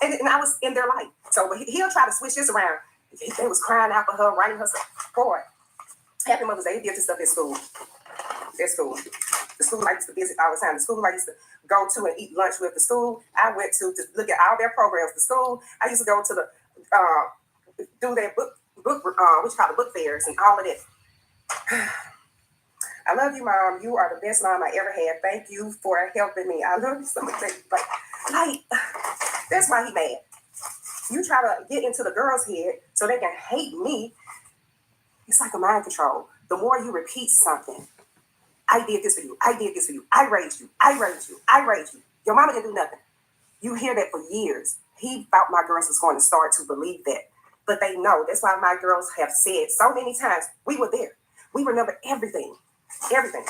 And I was in their life. So he'll try to switch this around. They was crying out for her, writing her support. Happy Mother's Day. He did this stuff at school. At school. The school I used to visit all the time. The school I used to go to and eat lunch with. The school I went to look at all their programs. The school I used to go to the do their book what you call the book fairs and all of that. I love you, Mom. You are the best mom I ever had. Thank you for helping me. I love you so much. Like that's why he mad. You try to get into the girl's head so they can hate me. It's like a mind control. The more you repeat something, I did this for you. I did this for you. I raised you. I raised you. I raised you. Your mama didn't do nothing. You hear that for years. He thought my girls was going to start to believe that. But they know. That's why my girls have said so many times, we were there. We remember everything. Everything.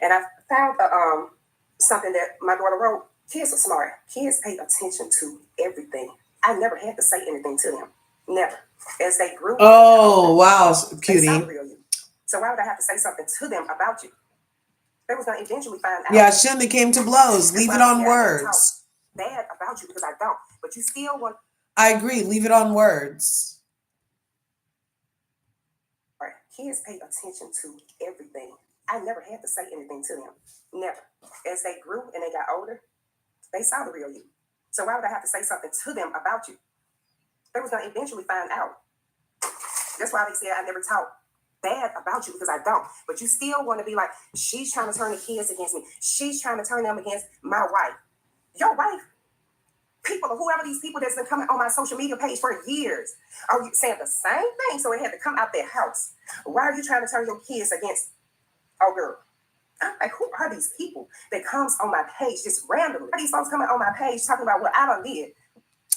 And I found something that my daughter wrote. Kids are smart. Kids pay attention to everything. I never had to say anything to them. Never. As they grew. Oh, wow, cutie. You. So why would I have to say something to them about you? They was going to eventually find out. Yeah, shouldn't have came to blows. Leave it on words. Bad about you because I don't. But you still want. I agree. Leave it on words. Right. Kids pay attention to everything. I never had to say anything to them. Never. As they grew and they got older, they saw the real you. So why would I have to say something to them about you? They was going to eventually find out. That's why they said I never talk bad about you because I don't. But you still want to be like, she's trying to turn the kids against me. She's trying to turn them against my wife. Your wife, people, whoever these people that's been coming on my social media page for years, are you saying the same thing? So it had to come out their house. Why are you trying to turn your kids against oh girl? I'm like, who are these people that comes on my page just randomly? Are these folks coming on my page talking about what I done did?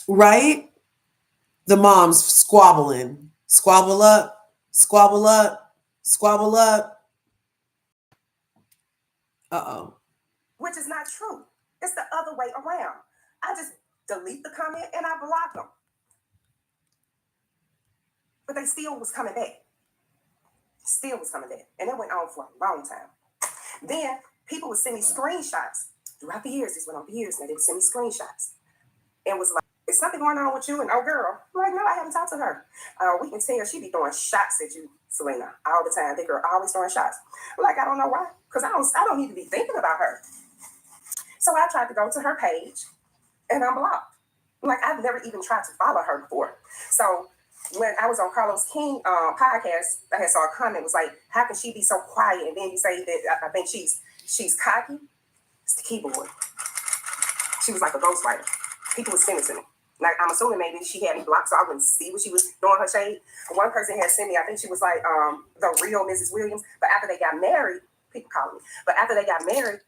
Right? The moms squabbling. Squabble up, squabble up, squabble up. Uh-oh. Which is not true. It's the other way around. I just delete the comment and I block them. But they still was coming back. Still was coming back. And it went on for a long time. Then people would send me screenshots. Throughout the years, this went on for years now. They would send me screenshots. And was like, is something going on with you? And oh girl, I'm like, no, I haven't talked to her. We can tell she be throwing shots at you, Selena, all the time. That girl always throwing shots. I'm like, I don't know why. Because I don't need to be thinking about her. So I tried to go to her page and I'm blocked. Like I've never even tried to follow her before. So when I was on Carlos King podcast, I had saw a comment was like, how can she be so quiet? And then you say that I think she's cocky. It's the keyboard. She was like a ghostwriter. People would send it to me. Like I'm assuming maybe she had me blocked so I wouldn't see what she was doing her shade. One person had sent me, I think she was like the real Mrs. Williams. But after they got married, people call me. But after they got married,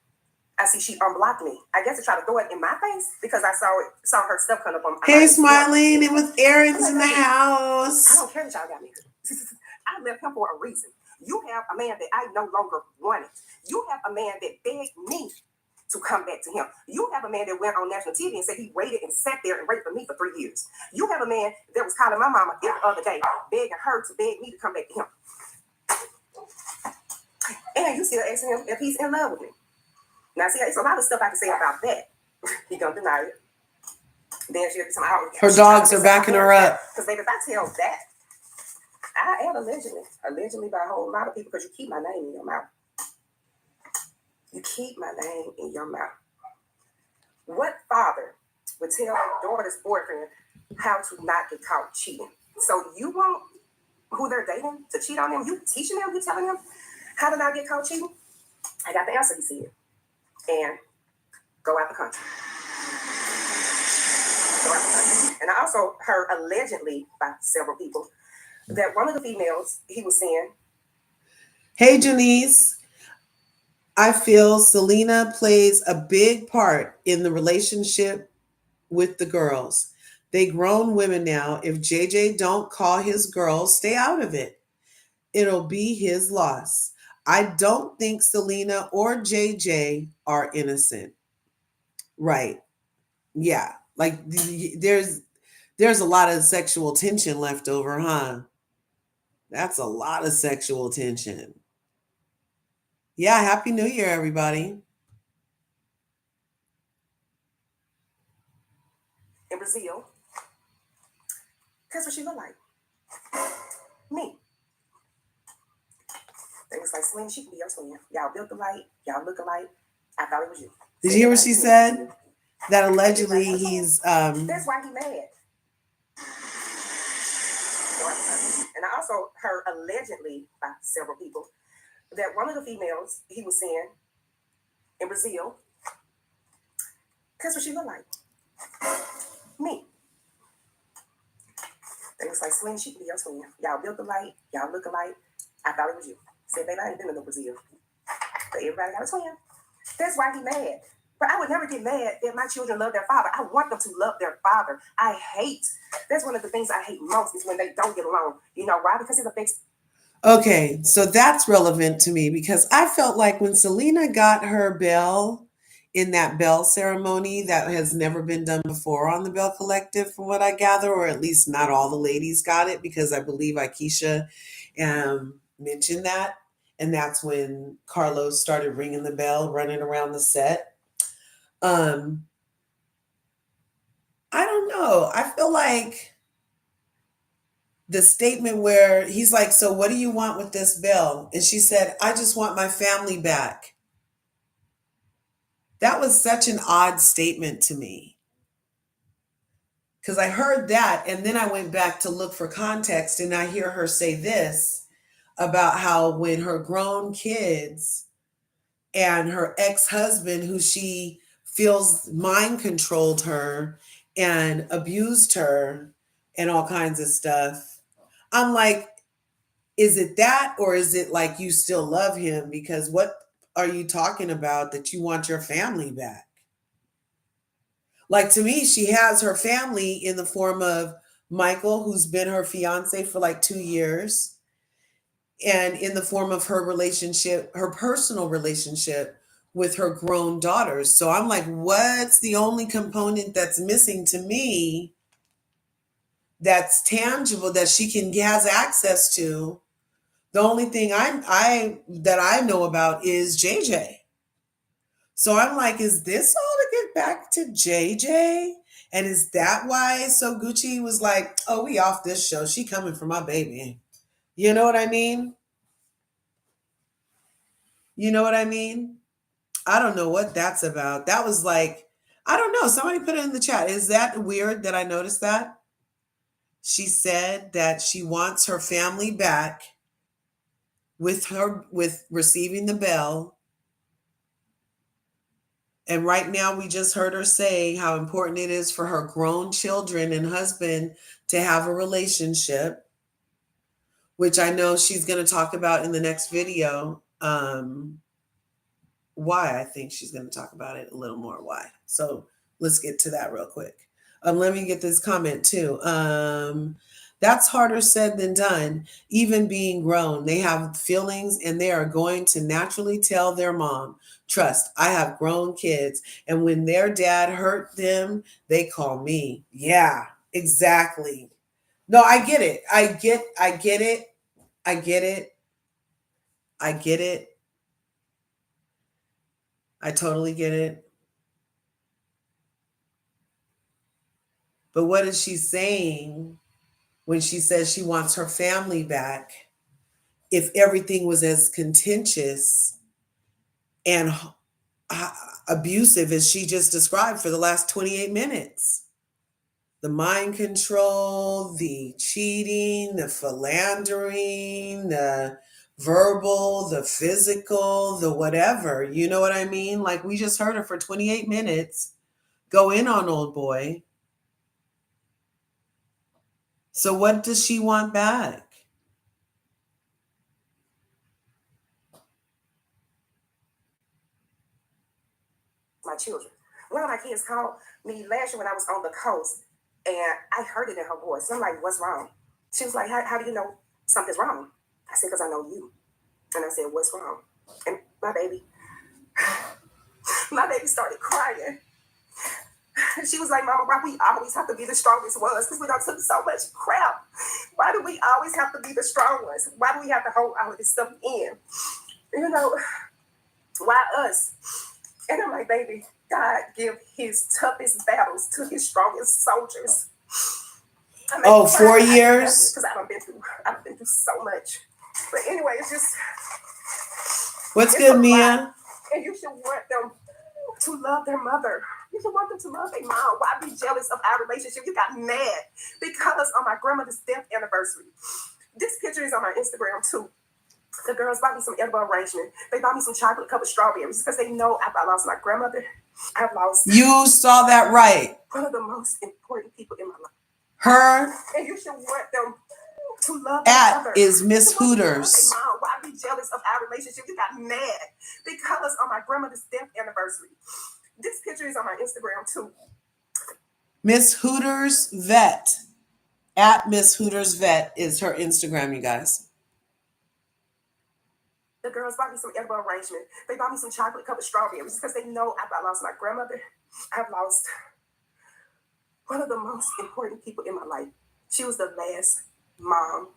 I see she unblocked me. I guess to try to throw it in my face because I saw her stuff come up on. Hey, Smiling, it was Aaron's in the house. I don't care that y'all got married. I left him for a reason. You have a man that I no longer wanted. You have a man that begged me to come back to him. You have a man that went on national TV and said he waited and sat there and waited for me for 3 years. You have a man that was calling my mama every other day, begging her to beg me to come back to him. And you still asking him if he's in love with me. Now, see, it's a lot of stuff I can say about that. He gonna deny it. Then she'll be somehow. Her dogs are backing her up. Because baby, if I tell that, I am allegedly by a whole lot of people, because you keep my name in your mouth. You keep my name in your mouth. What father would tell their daughter's boyfriend how to not get caught cheating? So you want who they're dating to cheat on them? You teaching them? You telling them how to not get caught cheating? I got the answer, he said. And go out the country. Go out the country. And I also heard allegedly by several people that one of the females, he was saying, hey, Janice, I feel Selena plays a big part in the relationship with the girls. They grown women now. If JJ don't call his girls, stay out of it. It'll be his loss. I don't think Selena or JJ are innocent. Right. Yeah. Like there's a lot of sexual tension left over, huh? That's a lot of sexual tension. Yeah, Happy New Year, everybody. in Brazil, guess what she looked like? Me. like, Selena, she can be your twin. Y'all built alike. Y'all look alike. I thought it was you. Did you hear what she said? That allegedly he's That's why he mad. And I also heard allegedly by several people that one of the females he was seeing in Brazil, that's what she looked like. Me. They was like, Selena, she can be your twin. Y'all built alike. Y'all look alike. I thought it was you. Said, baby, I ain't been in no Brazil. But everybody got a twin. That's why he mad. But I would never get mad that my children love their father. I want them to love their father. That's one of the things I hate most is when they don't get along. You know why? Because it affects. Okay, so that's relevant to me because I felt like when Selena got her bell in that bell ceremony that has never been done before on the Belle Collective, from what I gather, or at least not all the ladies got it because I believe Akeisha mentioned that. And that's when Carlos started ringing the bell, running around the set. I don't know. I feel like the statement where he's like, so what do you want with this bell? And she said, I just want my family back. That was such an odd statement to me. Because I heard that and then I went back to look for context and I hear her say this about how when her grown kids and her ex-husband, who she feels mind controlled her and abused her and all kinds of stuff. I'm like, is it that or is it like you still love him? Because what are you talking about that you want your family back? Like to me, she has her family in the form of Michael, who's been her fiance for like 2 years, and in the form of her relationship, her personal relationship with her grown daughters. So I'm like, what's the only component that's missing to me that's tangible that she can has access to? The only thing I that I know about is JJ. So I'm like, is this all to get back to JJ? And is that why SoGucci was like, oh, we off this show. She coming for my baby. You know what I mean? You know what I mean? I don't know what that's about. That was like, I don't know. Somebody put it in the chat. Is that weird that I noticed that? She said that she wants her family back with receiving the bell. And right now we just heard her say how important it is for her grown children and husband to have a relationship, which I know she's going to talk about in the next video. Why I think she's going to talk about it a little more. Why? So let's get to that real quick. Let me get this comment too. That's harder said than done. Even being grown, they have feelings and they are going to naturally tell their mom, trust, I have grown kids. And when their dad hurt them, they call me. Yeah, exactly. No, I get it. I get it. I get it. I get it. I totally get it. But what is she saying when she says she wants her family back if everything was as contentious and abusive as she just described for the last 28 minutes? The mind control, the cheating, the philandering, the verbal, the physical, the whatever. You know what I mean? Like we just heard her for 28 minutes go in on old boy. So what does she want back? My children. One of my kids called me last year when I was on the coast, and I heard it in her voice. I'm like, what's wrong? She was like, how do you know something's wrong? I said, because I know you. And I said, what's wrong? And my baby started crying. She was like, Mama, why we always have to be the strongest ones? Because we done took so much crap. Why do we always have to be the strong ones? Why do we have to hold all of this stuff in? You know, why us? And I'm like, baby, God give his toughest battles to his strongest soldiers. Oh, 4 years? Because I've been through so much. But anyway, it's just, What's It's good, a lot. Mia? And you should want them to love their mother. You should want them to love their mom. Why be jealous of our relationship? You got mad because on my grandmother's death anniversary. This picture is on my Instagram too. The girls bought me some edible arrangement. They bought me some chocolate covered strawberries because they know after I lost my grandmother, I've lost. You saw that right. One of the most important people in my life. Her. And you should want them to love At mother. is Miss Hooters. Mom, why be jealous of our relationship? You got mad because on my grandmother's death anniversary. This picture is on my Instagram too. Miss Hooters Vet. At Miss Hooters Vet is her Instagram, you guys. The girls bought me some edible arrangement. They bought me some chocolate covered strawberries because they know after I lost my grandmother, I've lost one of the most important people in my life. She was the last mom.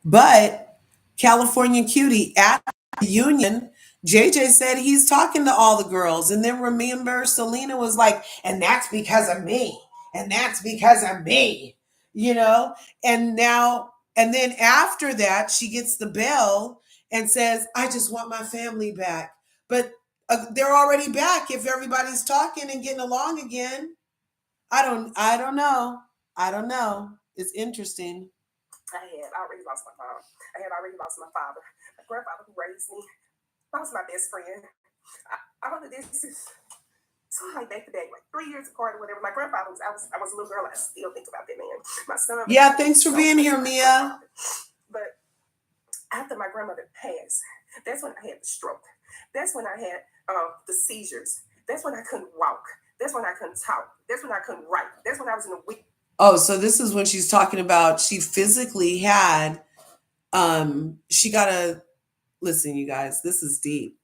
But California Cutie at the Union, JJ said he's talking to all the girls. And then remember, Selena was like, and that's because of me. And that's because of me. You know? And now, and then after that, she gets the bell and says, I just want my family back. But they're already back if everybody's talking and getting along again. I don't know. I don't know. It's interesting. I had already lost my mom. I had already lost my father. My grandfather who raised me. That was my best friend. All of this is so like back to back, like 3 years apart or whatever. My grandfather was, I was a little girl. I still think about that man. My son. Yeah, thanks for being here, Mia. But after my grandmother passed, that's when I had the stroke. That's when I had the seizures. That's when I couldn't walk. That's when I couldn't talk. That's when I couldn't write. That's when I was in a week. Oh, so this is when she's talking about she physically had, she got a, listen, you guys, this is deep.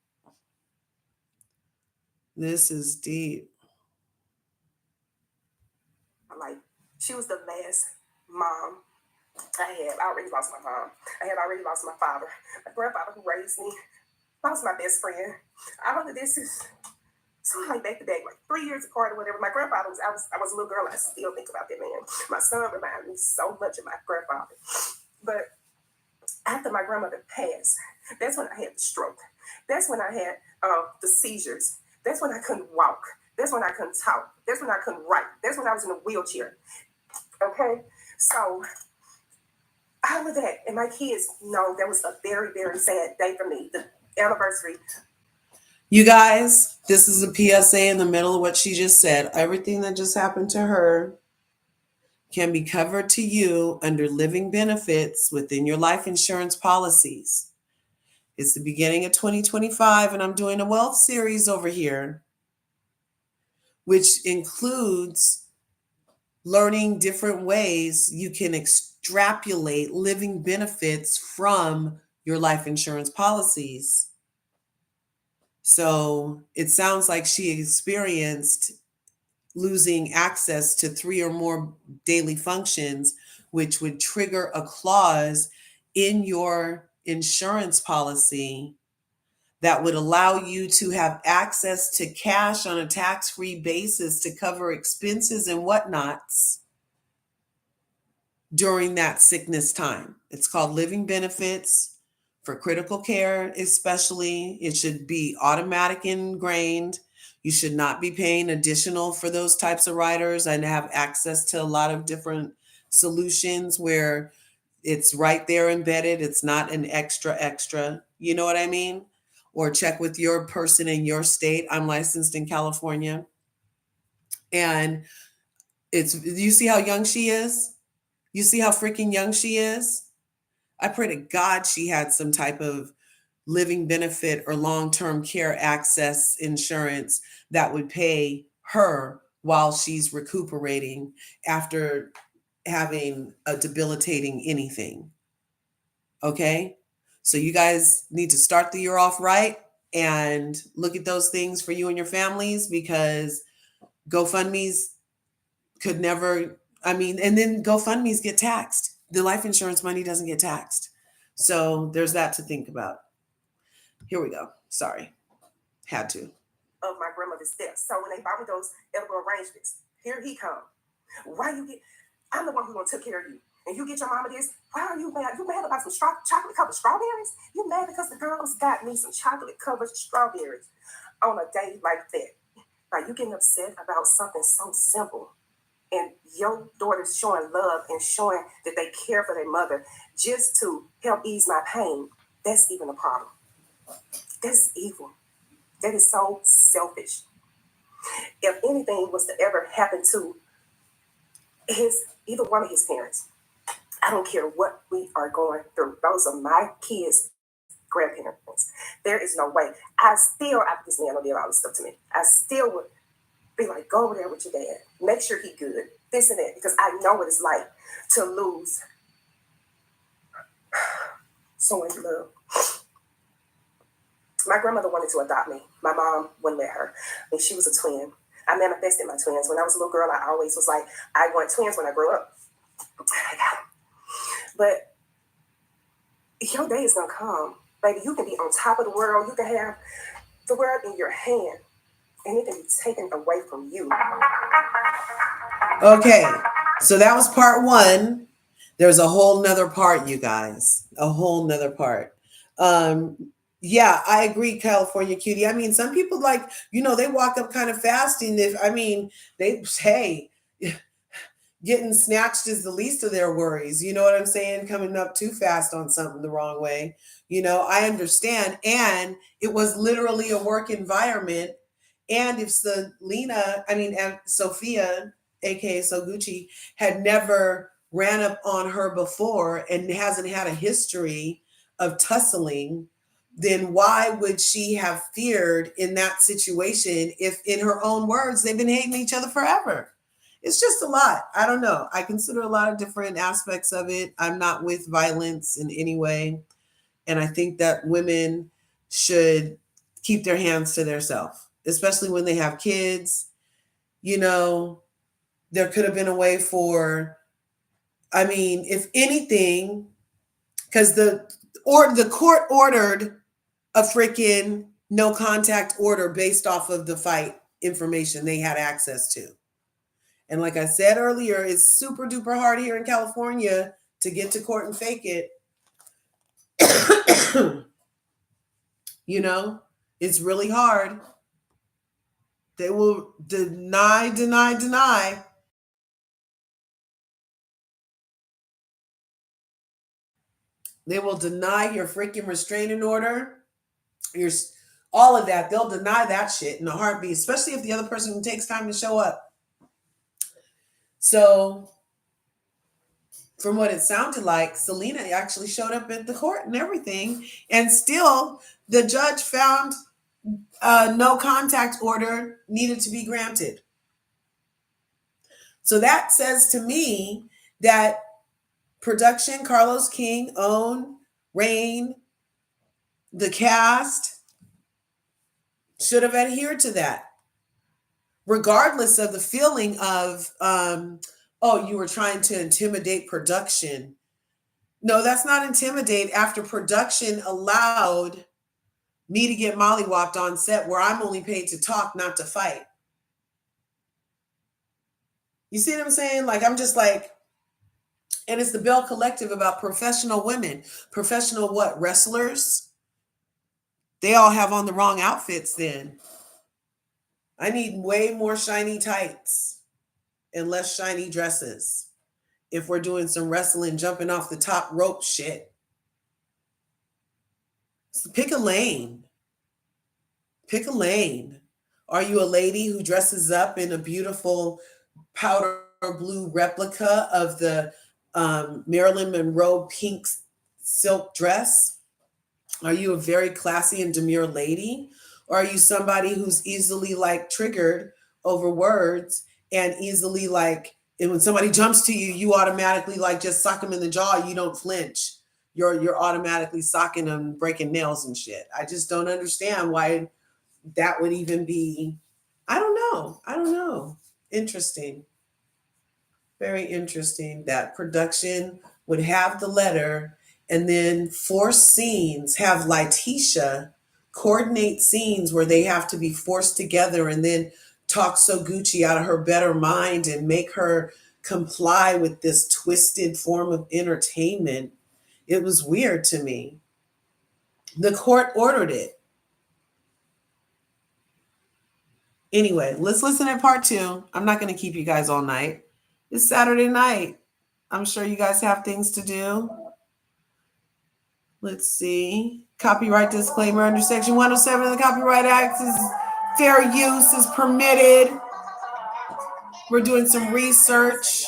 This is deep. Like, she was the last mom I had. I already lost my mom. I had already lost my father. My grandfather who raised me. That was my best friend. All of this is so like back to back, like 3 years apart or whatever. My grandfather was, I was a little girl. I still think about that man. My son reminded me so much of my grandfather. But after my grandmother passed, that's when I had the stroke. That's when I had the seizures. That's when I couldn't walk. That's when I couldn't talk. That's when I couldn't write. That's when I was in a wheelchair. Okay? So, all of that. And my kids know that was a very, very sad day for me. The anniversary. You guys, this is a PSA in the middle of what she just said. Everything that just happened to her can be covered to you under living benefits within your life insurance policies. It's the beginning of 2025, and I'm doing a wealth series over here, which includes learning different ways you can extrapolate living benefits from your life insurance policies. So it sounds like she experienced losing access to 3 or more daily functions, which would trigger a clause in your insurance policy that would allow you to have access to cash on a tax-free basis to cover expenses and whatnots during that sickness time. It's called living benefits for critical care, especially. It should be automatic ingrained. You should not be paying additional for those types of riders. I have access to a lot of different solutions where it's right there embedded. It's not an extra. You know what I mean? Or check with your person in your state. I'm licensed in California. And you see how young she is? You see how freaking young she is? I pray to God she had some type of living benefit or long-term care access insurance that would pay her while she's recuperating after having a debilitating anything. Okay? So you guys need to start the year off right and look at those things for you and your families, because GoFundMe's could never, and then GoFundMe's get taxed. The life insurance money doesn't get taxed. So there's that to think about. Here we go. Sorry. Had to. Of my grandmother's death. So when they bought me those edible arrangements, here he come. Why you get, I'm the one who took care of you. And you get your mama this, why are you mad? You mad about some chocolate covered strawberries? You mad because the girls got me some chocolate covered strawberries on a day like that? Like, you getting upset about something so simple, and your daughter's showing love and showing that they care for their mother just to help ease my pain. That's even a problem. That's evil. That is so selfish. If anything was to ever happen to either one of his parents, I don't care what we are going through. Those are my kids' grandparents. There is no way. After this man did all this stuff to me, I still would be like, go over there with your dad. Make sure he good. This and that. Because I know what it's like to lose someone you love. My grandmother wanted to adopt me. My mom wouldn't let her. And she was a twin. I manifested my twins. When I was a little girl, I always was like, I want twins when I grow up. I got them. But your day is going to come. Baby, you can be on top of the world. You can have the world in your hand. And it can be taken away from you. Okay, so that was part one. There's a whole nother part, you guys. A whole nother part. Yeah, I agree, California Cutie. I mean, some people like, they walk up kind of fast, and hey, getting snatched is the least of their worries. You know what I'm saying? Coming up too fast on something the wrong way. I understand. And it was literally a work environment. And if and Sophia, aka SoGucci, had never ran up on her before and hasn't had a history of tussling, then why would she have feared in that situation if, in her own words, they've been hating each other forever? It's just a lot. I don't know. I consider a lot of different aspects of it. I'm not with violence in any way. And I think that women should keep their hands to themselves, especially when they have kids. There could have been a way if anything, because the court ordered a freaking no contact order based off of the fight information they had access to. And like I said earlier, it's super duper hard here in California to get to court and fake it. It's really hard. They will deny. They will deny your freaking restraining order. All of that. They'll deny that shit in a heartbeat, especially if the other person takes time to show up. So, from what it sounded like, Selena actually showed up at the court and everything, and still the judge found no contact order needed to be granted. So that says to me that production, Carlos King, OWN, Rain, the cast should have adhered to that, regardless of the feeling of, you were trying to intimidate production. No, that's not intimidate after production allowed me to get mollywopped on set where I'm only paid to talk, not to fight. You see what I'm saying? Like, I'm just like, and it's the Belle Collective about professional women. Professional what? Wrestlers? They all have on the wrong outfits then. I need way more shiny tights and less shiny dresses if we're doing some wrestling, jumping off the top rope shit. So pick a lane. Pick a lane. Are you a lady who dresses up in a beautiful powder blue replica of the Marilyn Monroe pink silk dress? Are you a very classy and demure lady? Or are you somebody who's easily triggered over words and easily and when somebody jumps to you, you automatically just sock them in the jaw. You don't flinch. You're automatically socking them, breaking nails and shit. I just don't understand why that would even be. I don't know. Interesting. Very interesting that production would have the letter and then force scenes, have Letitia coordinate scenes where they have to be forced together and then talk SoGucci out of her better mind and make her comply with this twisted form of entertainment. It was weird to me. The court ordered it. Anyway, let's listen to part 2. I'm not going to keep you guys all night. It's Saturday night. I'm sure you guys have things to do. Let's see. Copyright disclaimer under Section 107 of the Copyright Act is fair use is permitted. We're doing some research.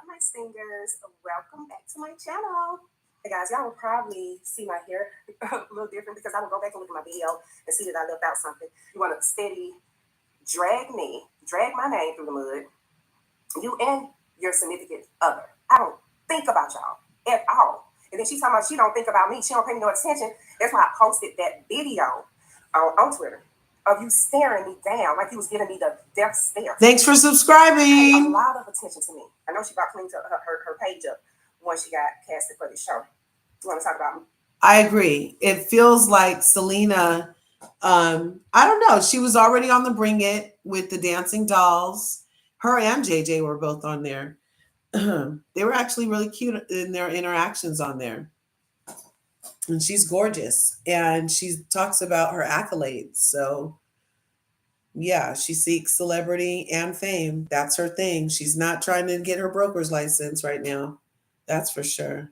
My singers, welcome back to my channel. Hey guys, y'all will probably see my hair a little different because I will go back and look at my video and see that I left out something. You want to steady drag my name through the mud. You and your significant other. I don't think about y'all at all. And then she's talking about she don't think about me. She don't pay me no attention. That's why I posted that video on Twitter of you staring me down like you was giving me the death stare. Thanks for subscribing. A lot of attention to me. I know she got cleaned up her page up once she got casted for this show. You want to talk about me? I agree. It feels like Selena, I don't know. She was already on the Bring It with the dancing dolls. Her and JJ were both on there. They were actually really cute in their interactions on there. And she's gorgeous. And she talks about her accolades. So, yeah, she seeks celebrity and fame. That's her thing. She's not trying to get her broker's license right now. That's for sure.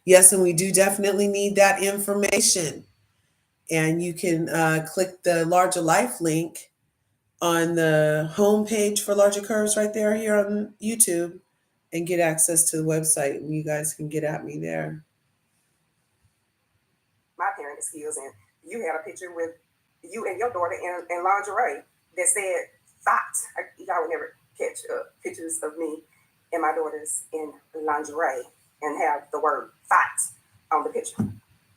Yes, and we do definitely need that information. And you can click the Larger Life link on the homepage for Larger Curves right there here on YouTube and get access to the website. And you guys can get at me there. My parenting skills, and you had a picture with you and your daughter in lingerie that said "thought." Y'all would never catch pictures of me and my daughters in lingerie and have the word "thought" on the picture.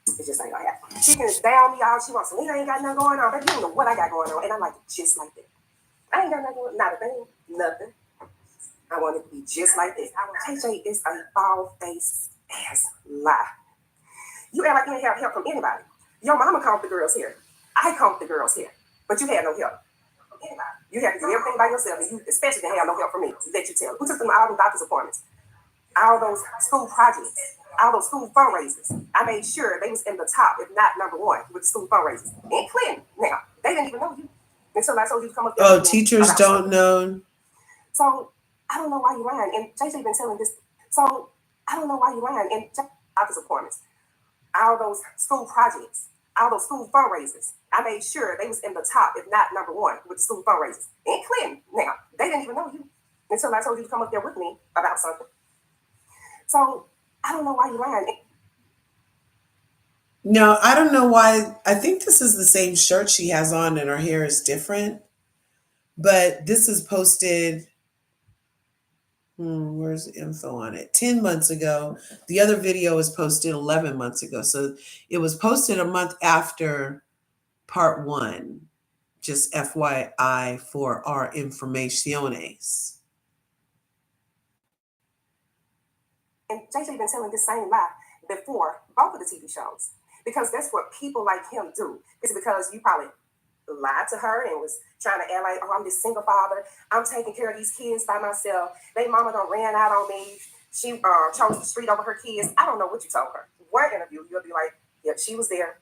It just ain't gonna happen. She can down me out. She wants Selena ain't got nothing going on. But you don't know what I got going on, and I like it just like that. I ain't got nothing going on, not a thing, nothing. I want it to be just like this. KJ is a bald-faced ass lie. You act like you didn't have help from anybody. Your mama combed the girls' hair. I combed the girls' hair. But you had no help from anybody. You had to do everything by yourself, and you especially didn't have no help from me. Let you tell. Who took them all the doctor's appointments? All those school projects, all those school fundraisers. I made sure they was in the top, if not number one, with school fundraisers. In Clinton. Now, they didn't even know you until I told you to come up there. Oh, teachers don't know. So, I don't know why you're lying. And JJ been telling this. So, I don't know why you're lying. And doctor's appointments. All those school projects, all those school fundraisers. I made sure they was in the top, if not number one, with school fundraisers. In Clinton. Now, they didn't even know you until I told you to come up there with me about something. So, I don't know why you're lying. No, I don't know why. I think this is the same shirt she has on and her hair is different. But this is posted, where's the info on it? 10 months ago. The other video was posted 11 months ago. So it was posted a month after part 1. Just FYI for our informaciones. And JJ been telling this same lie before both of the TV shows. Because that's what people like him do. It's because you probably lied to her and was trying to act like, oh, I'm this single father. I'm taking care of these kids by myself. They mama done ran out on me. She chose the street over her kids. I don't know what you told her. One interview, you'll be like, yep, she was there.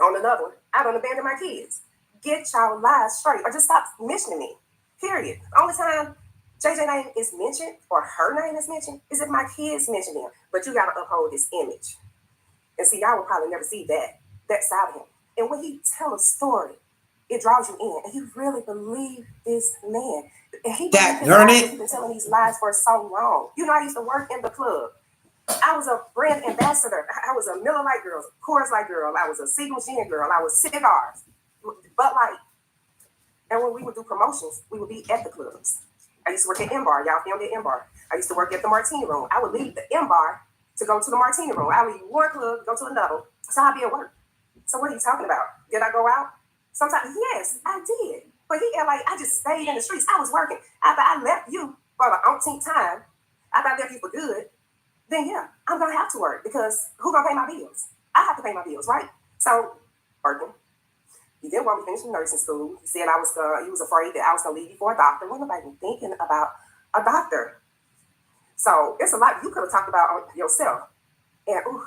On another one, I don't abandon my kids. Get y'all lies straight or just stop mentioning me. Period. The only time JJ name is mentioned or her name is mentioned is if my kids mention him. But you got to uphold his image. And see, y'all will probably never see that side of him. And when he tell a story, it draws you in. And you really believe this man. And he That Gurnett. He's been telling these lies for so long. You know, I used to work in the club. I was a brand ambassador. I was a Miller Lite girl, Coors Light girl. I was a Seagull Gin girl. I was cigars, Bud Light. And when we would do promotions, we would be at the clubs. I used to work at M-Bar. Y'all filmed at M-Bar. I used to work at the Martini Room. I would leave the M-Bar to go to the Martini Room. I would leave one club, go to another. So I'd be at work. So what are you talking about? Did I go out? Sometimes, yes, I did. But he act like I just stayed in the streets. I was working. After I left you for the umpteenth time, after I left you for good, then yeah, I'm gonna have to work because who's gonna pay my bills? I have to pay my bills, right? So working. You didn't want me to finish nursing school. You said he was afraid that I was gonna leave you for a doctor. What nobody even thinking about a doctor? So it's a lot you could have talked about on yourself. And ooh,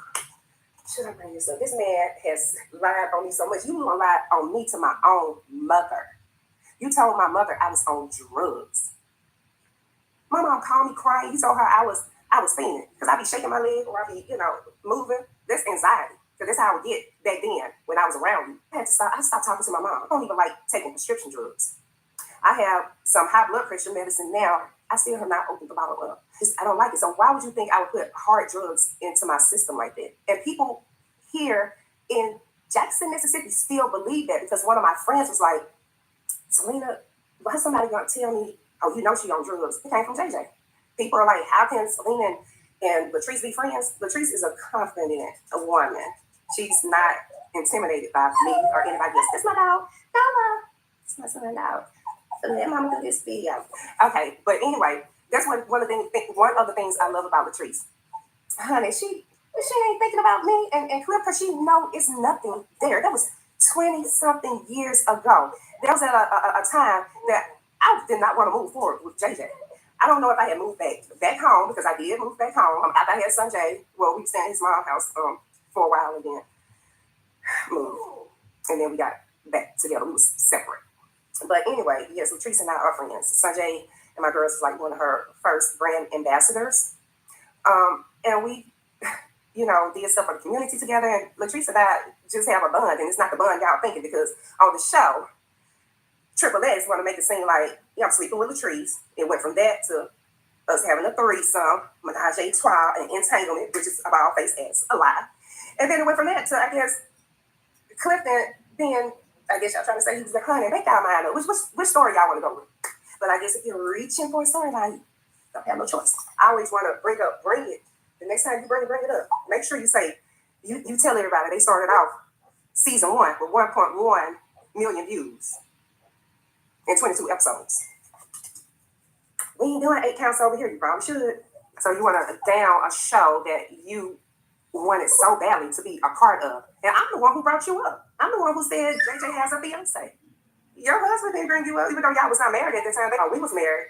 should I bring this up? This man has lied on me so much. You lied on me to my own mother. You told my mother I was on drugs. My mom called me crying. You told her I was fainting because I be shaking my leg or I be, moving. That's anxiety. Because that's how I would get back then when I was around you. I stopped talking to my mom. I don't even like taking prescription drugs. I have some high blood pressure medicine now. I still have not opened the bottle up. I don't like it. So why would you think I would put hard drugs into my system like that? And people here in Jackson, Mississippi still believe that because one of my friends was like, Selena, why is somebody going to tell me, oh, you know she on drugs? It came from JJ. People are like, how can Selena and Latrice be friends? Latrice is a confident woman. She's not intimidated by me or anybody else. That's my dog. Bella. It's my son dog. Let mama do this video. Okay, but anyway, that's one of the things I love about Latrice. Honey, she ain't thinking about me and Cliff because she know it's nothing there. That was 20-something years ago. There was at a time that I did not want to move forward with JJ. I don't know if I had moved back home because I did move back home. After I had Sanjay, well, we stayed in his mom's house for a while and then moved. And then we got back together. We was separate. But anyway, yes, Latrice and I are friends. Sanjay and my girls was like one of her first brand ambassadors. And we, did stuff for the community together. And Latrice and I just have a bond. And it's not the bond y'all thinking because on the show, Triple X want to make it seem like, I'm sleeping with Latrice. It went from that to us having a threesome, menage a trois, and entanglement, which is about face ass a lie. And then it went from that to, I guess, Clifton being, I guess y'all trying to say he was the honey. Make y'all mind up. Which story y'all want to go with? But I guess if you're reaching for a storyline, you don't have no choice. I always want to bring it. The next time you bring it up. Make sure you say, you tell everybody they started off season 1 with 1.1 million views and 22 episodes. We ain't doing 8 counts over here, you probably should. So you want to down a show that you wanted so badly to be a part of. And I'm the one who brought you up. I'm the one who said JJ has a fiance. Your husband didn't bring you up, even though y'all was not married at the time. We was married.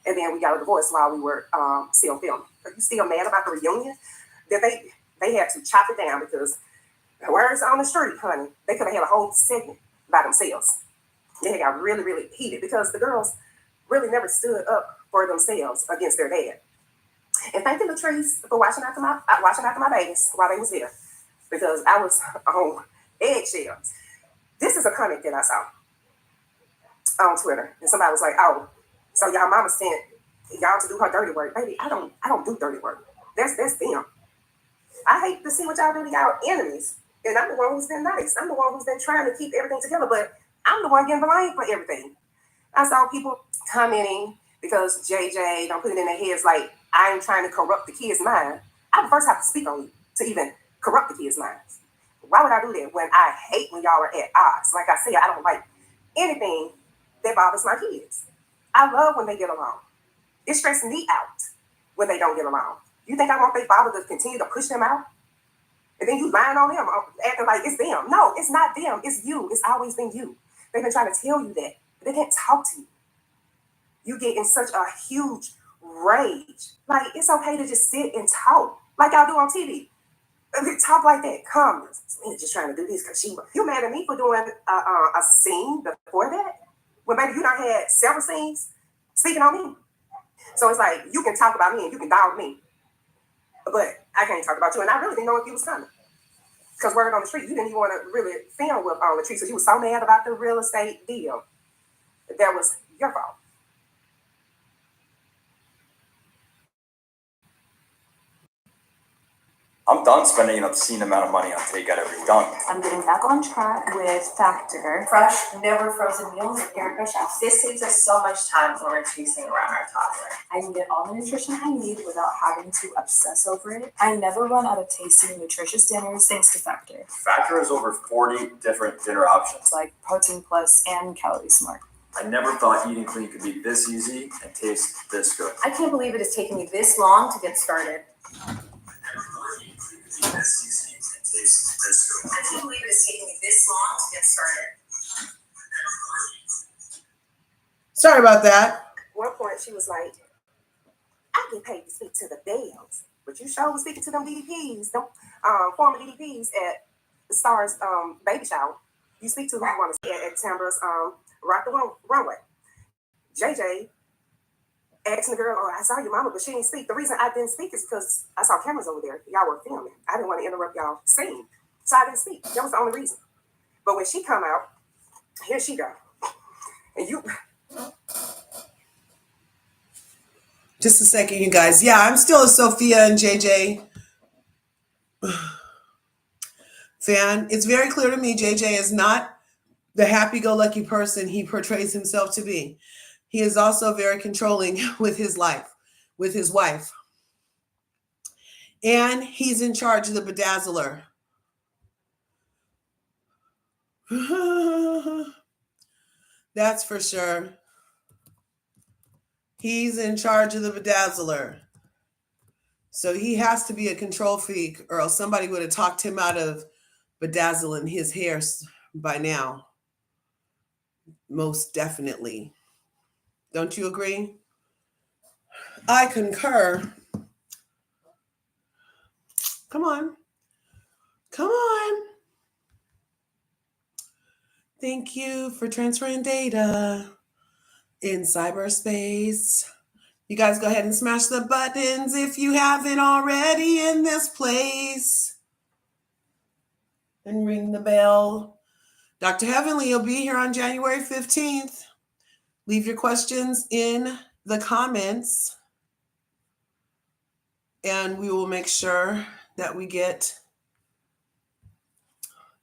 And then we got a divorce while we were still filming. Are you still mad about the reunion? That they had to chop it down because the words on the street, honey, they could have had a whole segment by themselves. They got really, really heated because the girls really never stood up for themselves against their dad. And thank you, Latrice, for watching after my babies while they was there. Because I was on eggshells. This is a comment that I saw on Twitter. And somebody was like, oh, so y'all mama sent y'all to do her dirty work. Baby, I don't do dirty work. That's them. I hate to see what y'all do to y'all enemies. And I'm the one who's been nice. I'm the one who's been trying to keep everything together, but I'm the one getting blamed for everything. I saw people commenting because JJ don't put it in their heads like, I ain't trying to corrupt the kids' mind. I would first have to speak on you to even corrupt the kids' minds. Why would I do that when I hate when y'all are at odds? Like I said, I don't like anything that bothers my kids. I love when they get along. It stresses me out when they don't get along. You think I want their father to continue to push them out? And then you lying on them, acting like it's them. No, it's not them. It's you. It's always been you. They've been trying to tell you that. But they can't talk to you. You get in such a huge rage. Like, it's okay to just sit and talk. Like y'all do on TV. Talk like that. Calm. Selena just trying to do this because you mad at me for doing a scene before that? When maybe you done had several scenes speaking on me. So it's like, you can talk about me and you can dog me. But I can't talk about you. And I really didn't know if you was coming. Because word on the street, you didn't even want to really film with Latrice. So you was so mad about the real estate deal. That was your fault. I'm done spending an obscene amount of money on takeout every week. Done. I'm getting back on track with Factor. Fresh, never frozen meals at Erica Chef. This saves us so much time when we're chasing around our toddler. I can get all the nutrition I need without having to obsess over it. I never run out of tasty, nutritious dinners thanks to Factor. Factor has over 40 different dinner options. Like Protein Plus and Calorie Smart. I never thought eating clean could be this easy and taste this good. I can't believe it has taken me this long to get started. I can't believe it is taking me this long to get started. Sorry about that. At one point, she was like, I get paid to speak to the Bells, but you sure was speaking to them DDPs, them former DDPs at the Stars baby shower. You speak to who you want to see at Timber's Rock the Runway. JJ asking the girl, oh, I saw your mama, but she didn't speak. The reason I didn't speak is because I saw cameras over there. Y'all were filming. I didn't want to interrupt y'all scene. So I didn't speak. That was the only reason. But when she come out, here she go. And you... Just a second, you guys. Yeah, I'm still a Sophia and JJ fan. It's very clear to me JJ is not the happy-go-lucky person he portrays himself to be. He is also very controlling with his life, with his wife. And he's in charge of the bedazzler. That's for sure. He's in charge of the bedazzler. So he has to be a control freak, or else somebody would have talked him out of bedazzling his hair by now. Most definitely. Don't you agree? I concur. Come on. Come on. Thank you for transferring data in cyberspace. You guys go ahead and smash the buttons if you haven't already in this place. And ring the bell. Dr. Heavenly will be here on January 15th. Leave your questions in the comments. And we will make sure that we get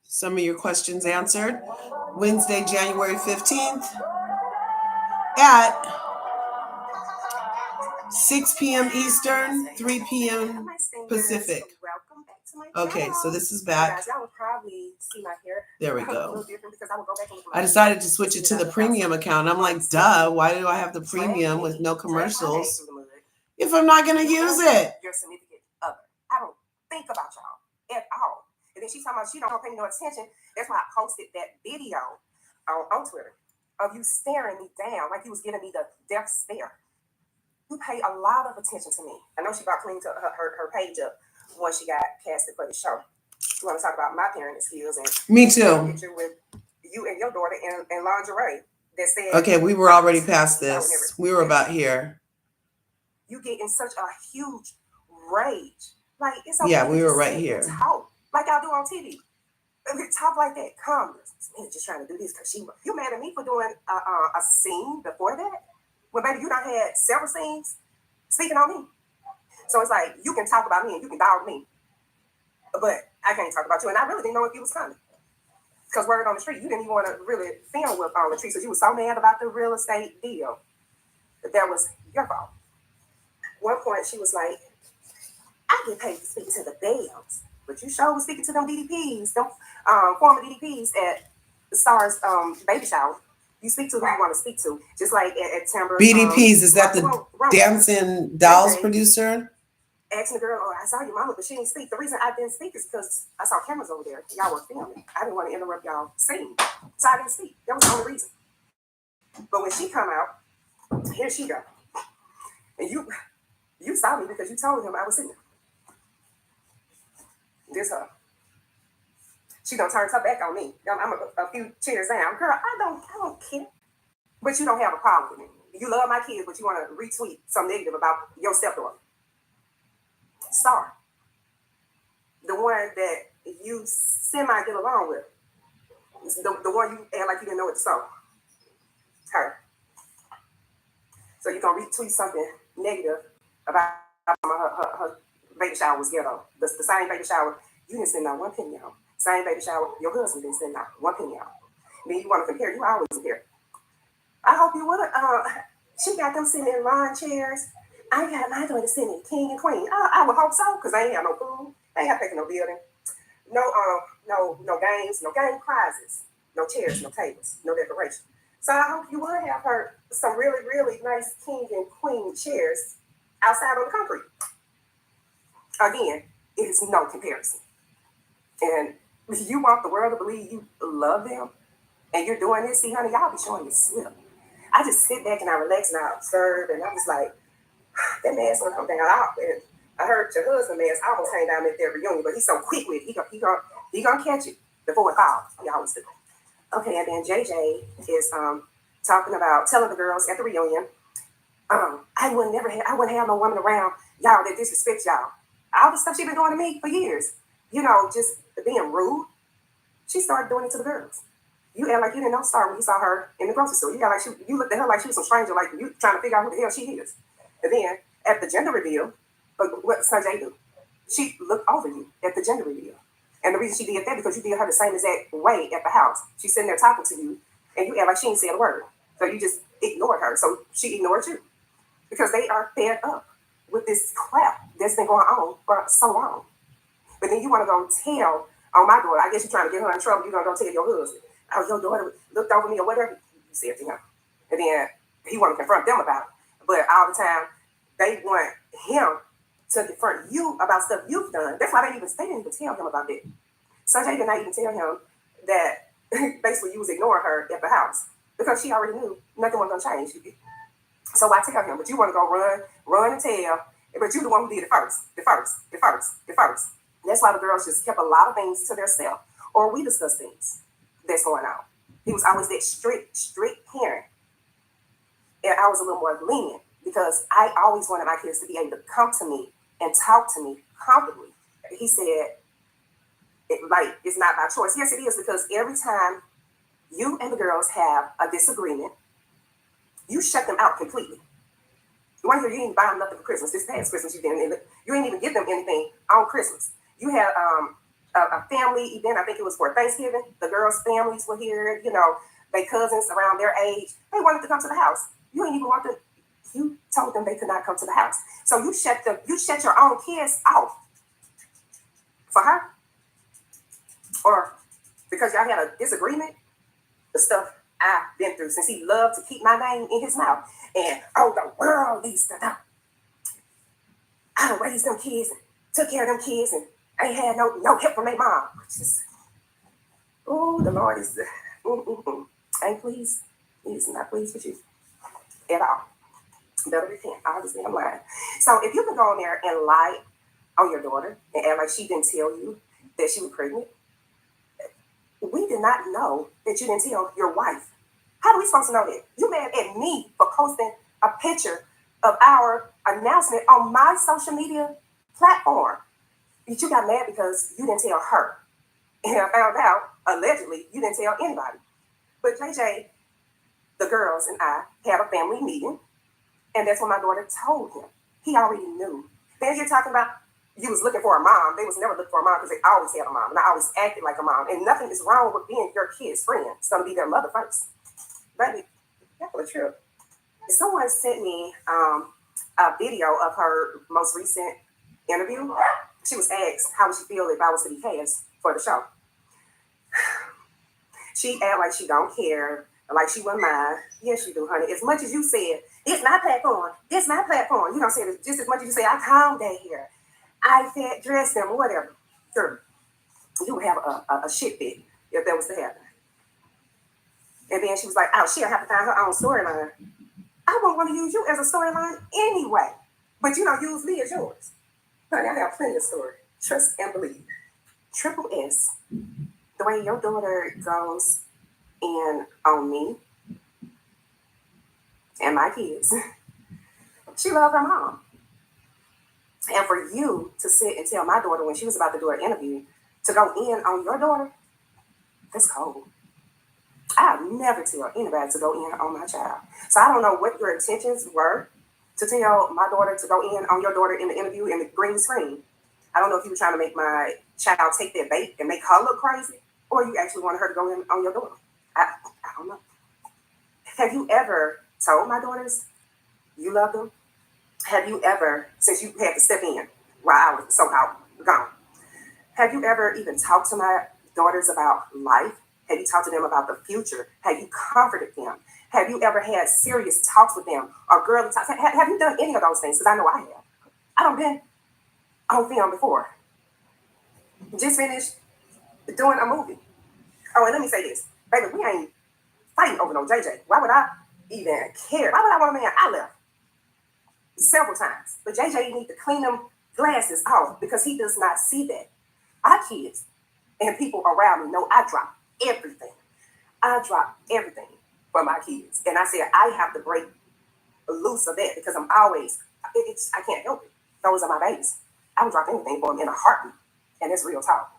some of your questions answered. Wednesday, January 15th at 6 p.m. Eastern, 3 p.m. Pacific. Okay, so this is back. There we go. I decided to switch it to the premium account. I'm like, duh, why do I have the premium with no commercials if I'm not going to use it? Your significant other. I don't think about y'all at all. And then she's talking about she don't pay no attention. That's why I posted that video on Twitter of you staring me down like you was giving me the death stare. You pay a lot of attention to me. I know she about cleaned her page up once she got casted for the show. You want to talk about my parenting skills and me too. Picture with you and your daughter in lingerie that said, okay, we were already past this. We were about here. You get in such a huge rage. Like it's okay. Yeah, we were right here. Talk like y'all do on TV. Talk like that. Come, this man just trying to do this because you mad at me for doing a scene before that? Well, baby, you done had several scenes speaking on me. So it's like you can talk about me and you can dog me, but I can't talk about you. And I really didn't know if you was coming. Because word on the street, you didn't even want to really film with Latrice because you was so mad about the real estate deal. That was your fault. One point, she was like, I get paid to speak to the Bells, but you sure was speaking to them DDPs, them former DDPs at the Stars baby shower. You speak to who you want to speak to, just like at Timber's. BDPs, is that the Dancing Dolls producer? Asking the girl, oh, I saw your mama, but she didn't speak. The reason I didn't speak is because I saw cameras over there. Y'all were filming. I didn't want to interrupt y'all scene. So I didn't speak. That was the only reason. But when she come out, here she go. And you saw me because you told him I was sitting there. This her. She done turned her back on me. I'm a few chairs down. Girl, I don't care. But you don't have a problem with me. You love my kids, but you want to retweet some negative about your stepdaughter. Star. The one that you semi get along with. The one you act like you didn't know what to saw. Her. So you're going to retweet something negative about her baby shower was ghetto. The same baby shower you didn't send out one penny on. Same baby shower your husband didn't send out one penny on. Then you want to compare, you always compare. I hope you would. She got them sitting in lawn chairs. I got my daughter sitting king and queen. I would hope so, because I ain't have no food. I ain't have to take no building. No games, no game prizes, no chairs, no tables, no decoration. So I hope you would have her some really, really nice king and queen chairs outside on the concrete. Again, it is no comparison. And if you want the world to believe you love them and you're doing this, see, honey, y'all be showing you slip. I just sit back and I relax and I observe and I was like, that man's gonna come down. And I heard your husband man's almost came down at their reunion, but he's so quick with it. He gonna catch it before it falls. He always do. Okay, and then JJ is talking about telling the girls at the reunion, I wouldn't have no woman around y'all that disrespect y'all. All the stuff she been doing to me for years, just being rude. She started doing it to the girls. You act like you didn't know Star when you saw her in the grocery store. You act like you looked at her like she was some stranger, like you trying to figure out who the hell she is. And then at the gender reveal, what Sanjay do? She looked over you at the gender reveal. And the reason she did that because you did her the same exact way at the house. She's sitting there talking to you, and you act like she ain't said a word. So you just ignored her. So she ignored you. Because they are fed up with this crap that's been going on for so long. But then you want to go tell on my daughter, I guess you're trying to get her in trouble, you're going to go tell your husband, oh, your daughter looked over me or whatever you said to him. And then he want to confront them about it. But all the time, they want him to confront you about stuff you've done. That's why they didn't even tell him about that. Sanjay did not even tell him that basically you was ignoring her at the house because she already knew nothing was going to change. So I tell him, but you want to go run and tell, but you the one who did it first. That's why the girls just kept a lot of things to themselves, or we discuss things that's going on. He was always that strict parent. And I was a little more lenient because I always wanted my kids to be able to come to me and talk to me comfortably. He said, it's not by choice. Yes, it is, because every time you and the girls have a disagreement, you shut them out completely. One year you didn't buy them nothing for Christmas. This past Christmas you didn't even give them anything on Christmas. You had a family event. I think it was for Thanksgiving. The girls' families were here. Their cousins around their age. They wanted to come to the house. You didn't even want them. You told them they could not come to the house. So you shut your own kids off for her, or because y'all had a disagreement. The stuff I've been through since he loved to keep my name in his mouth. And the world needs to know. I raised them kids and took care of them kids and ain't had no help from their mom. The Lord is ain't pleased. He's not pleased with you at all. Better repent. Obviously, I'm lying. So if you can go in there and lie on your daughter and act like she didn't tell you that she was pregnant, we did not know that you didn't tell your wife. How are we supposed to know that? You mad at me for posting a picture of our announcement on my social media platform. But you got mad because you didn't tell her. And I found out, allegedly, you didn't tell anybody. But JJ, the girls and I had a family meeting, and that's what my daughter told him. He already knew. Then you're talking about you was looking for a mom. They was never looking for a mom because they always had a mom. And I always acted like a mom. And nothing is wrong with being your kid's friend. It's going to be their mother first. Baby, that's the truth. Someone sent me a video of her most recent interview. She was asked how would she feel if I was to be cast for the show. She act like she don't care, like she wouldn't mind. Yes, you do, honey. As much as you said, it's my platform. It's my platform. You don't say it just as much as you say, I calmed down here. I fat dressed them, whatever. Sure. You would have a shit fit if that was to happen. And then she was like, oh, she'll have to find her own storyline. I won't want to use you as a storyline anyway. But you don't use me as yours. Honey, I have plenty of story. Trust and believe. Triple S. The way your daughter goes in on me and my kids. She loved her mom. And for you to sit and tell my daughter when she was about to do her interview to go in on your daughter, that's cold. I'd never tell anybody to go in on my child. So I don't know what your intentions were to tell my daughter to go in on your daughter in the interview in the green screen. I don't know if you were trying to make my child take that bait and make her look crazy, or you actually wanted her to go in on your daughter. I don't know. Have you ever told my daughters you love them? Have you ever, since you had to step in while I was so out, gone, have you ever even talked to my daughters about life? Have you talked to them about the future? Have you comforted them? Have you ever had serious talks with them or girly talks? Have you done any of those things? Because I know I have. I don't been on film before. Just finished doing a movie. Oh, and let me say this. Baby, we ain't fighting over no JJ. Why would I even care? Why would I want a man I left? several times. But JJ need to clean them glasses off because he does not see that. Our kids and people around me know I drop everything. I drop everything for my kids. And I said, I have to break loose of that because I'm always, I can't help it. Those are my babies. I would drop anything for them in a heartbeat. And it's real talk.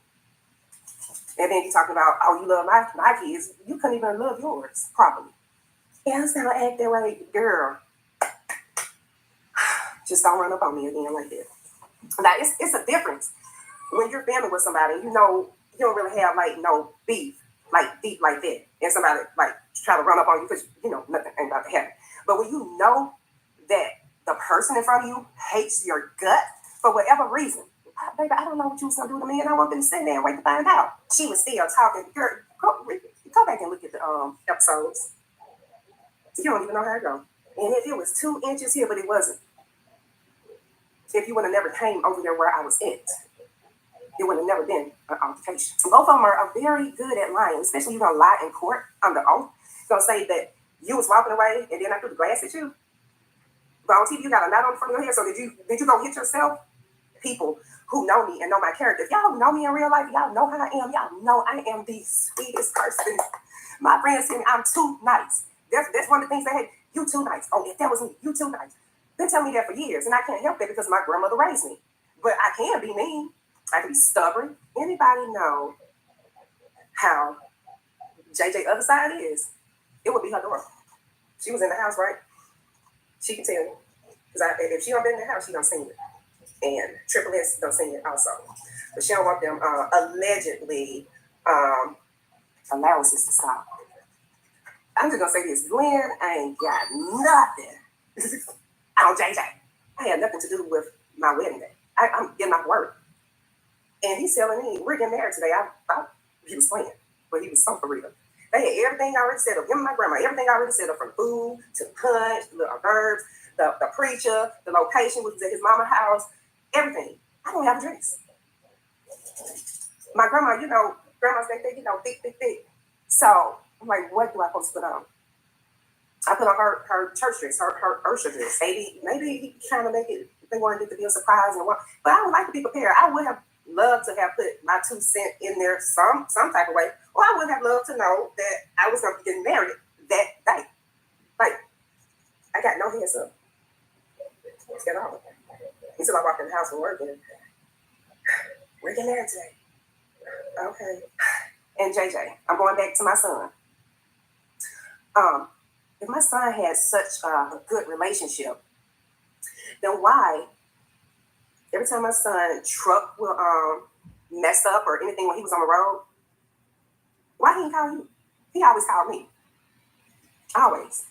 And then you're talking about, oh, you love my kids. You couldn't even love yours properly. Yeah, I'm gonna act that way, girl. Just don't run up on me again like that. Now, it's a difference when you're family with somebody. You know, you don't really have like no beef, like deep like that, and somebody like try to run up on you because you know nothing ain't about to happen. But when you know that the person in front of you hates your gut for whatever reason, baby, I don't know what you was gonna do to me, and I want them to sit there and wait to find out. She was still talking. Girl, go back and look at the episodes. You don't even know how to go. And if it was 2 inches here, but it wasn't. If you would have never came over there where I was at, it would have never been an altercation. Both of them are very good at lying, especially you're gonna lie in court under oath. You're gonna say that you was walking away and then I threw the glass at you. But on TV, you got a knot on the front of your head. So did you go hit yourself? People who know me and know my character, if y'all know me in real life, y'all know how I am. Y'all know I am the sweetest person. My friends tell me I'm too nice. That's one of the things they hate. You too nice. Oh, if that was me, you too nice. Been telling me that for years, and I can't help it because my grandmother raised me. But I can be mean. I can be stubborn. Anybody know how JJ other side is? It would be her daughter. She was in the house, right? She can tell you. Because if she don't been in the house, she don't seen it. And Triple S don't seen it also. But she don't want them allegedly allowances to stop. I'm just gonna say this: Glenn ain't got nothing on JJ. I had nothing to do with my wedding day. I'm getting off work, and he's telling me we're getting married today. I thought he was playing, but he was so for real. They had everything already set up. Him and my grandma, everything already set up from food to punch, the little herbs, the preacher, the location was at his mama's house, everything. I don't have a dress. My grandma, you know, grandma's back there, you know, thick. So I'm like, what do I supposed to put on? I put on her church dress, her Ursha dress. Maybe he trying to make it, they wanted it to be a surprise and what. But I would like to be prepared. I would have loved to have put my 2 cents in there some type of way. Or I would have loved to know that I was going to be getting married that day. Like, I got no heads up. Let's get on. Until I walk in the house from work and we're getting married today. Okay. And JJ, I'm going back to my son. If my son has such a good relationship, then why every time my son truck will mess up or anything when he was on the road, why he didn't call you? He always called me. Always.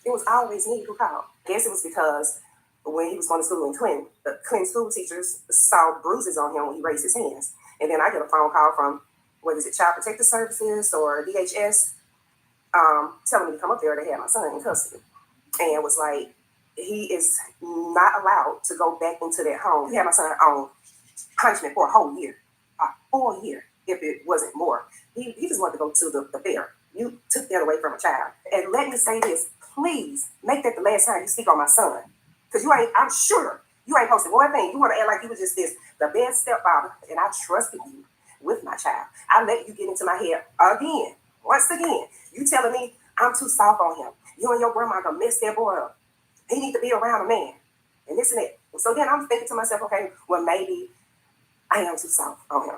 It was always me who called. I guess it was because when he was going to school in Clinton, the Clinton school teachers saw bruises on him when he raised his hands. And then I get a phone call from, what is it, Child Protective Services or DHS, telling me to come up there to have my son in custody. And it was like, he is not allowed to go back into that home. He had my son on punishment for a whole year. A whole year, if it wasn't more. He just wanted to go to the fair. You took that away from a child. And let me say this, please make that the last time you speak on my son. Because I'm sure you ain't posted one thing. You want to act like you was just the best stepfather, and I trusted you with my child. I let you get into my head again. Once again, you telling me I'm too soft on him. You and your grandma are going to mess that boy up. He need to be around a man. And this and that. And so then I'm thinking to myself, okay, well, maybe I am too soft on him.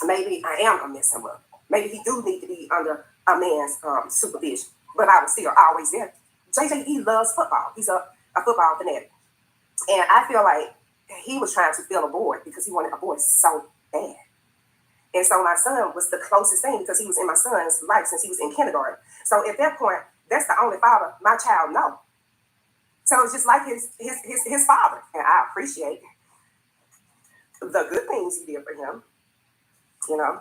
Maybe I am going to mess him up. Maybe he do need to be under a man's supervision. But I was still always there. JJ, he loves football. He's a football fanatic. And I feel like he was trying to fill a void because he wanted a boy so bad. And so my son was the closest thing because he was in my son's life since he was in kindergarten. So at that point, that's the only father my child knows. So it's just like his father. And I appreciate the good things he did for him. You know,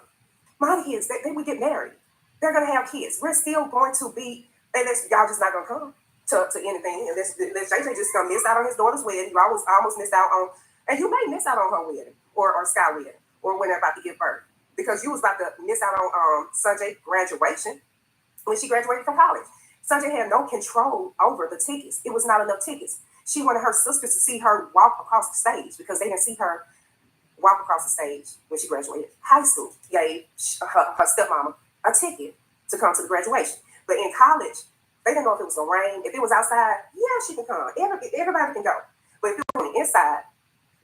my kids, they would get married. They're going to have kids. We're still going to be, and y'all just not going to come to anything. And this JJ just going to miss out on his daughter's wedding. You almost missed out on, and you may miss out on her wedding or Sky wedding or when they're about to give birth. Because you was about to miss out on Sanjay's graduation when she graduated from college. Sanjay had no control over the tickets. It was not enough tickets. she wanted her sisters to see her walk across the stage because they didn't see her walk across the stage when she graduated high school. Gave her stepmama a ticket to come to the graduation. But in college, they didn't know if it was going to rain. If it was outside, yeah, she can come. Everybody can go. But if it was on the inside,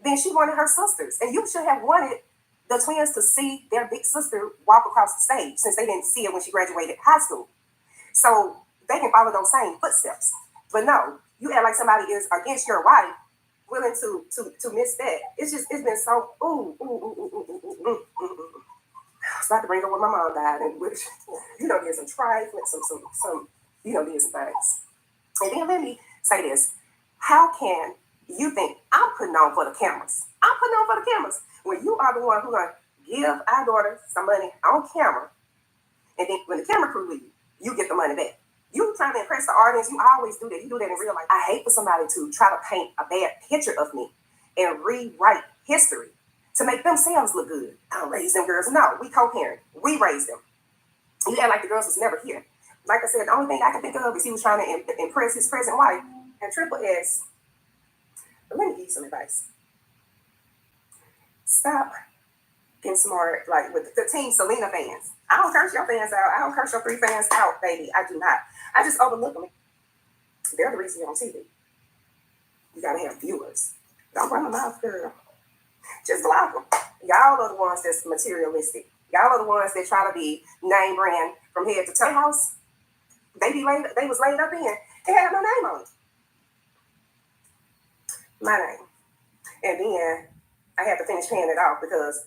then she wanted her sisters. And you should have wanted the twins to see their big sister walk across the stage since they didn't see it when she graduated high school. So they can follow those same footsteps. But no, you act like somebody is against your wife, willing to miss that. It's been so, It's about to bring up when my mom died, and which, there's some trifling, some, there's some things. And then let me say this. How can you think I'm putting on for the cameras? I'm putting on for the cameras when you are the one who's going to give our daughter some money on camera, and then when the camera crew leaves, you get the money back. You trying to impress the audience, you always do that. You do that in real life. I hate for somebody to try to paint a bad picture of me and rewrite history to make themselves look good. I don't raise them girls. No, we co-parent. We raised them. You act like the girls was never here. Like I said, the only thing I can think of is he was trying to impress his present wife. And Triple S, but let me give you some advice. Stop getting smart, like with the Team Selena fans. I don't curse your fans out. I don't curse your 3 fans out, baby. I do not. I just overlook them. They're the reason you're on TV. You gotta have viewers. Don't run them out, girl. Just block them. Y'all are the ones that's materialistic. Y'all are the ones that try to be name brand from head to toe. House, they was laid up in. They had no name on it. My name. And then I had to finish paying it off because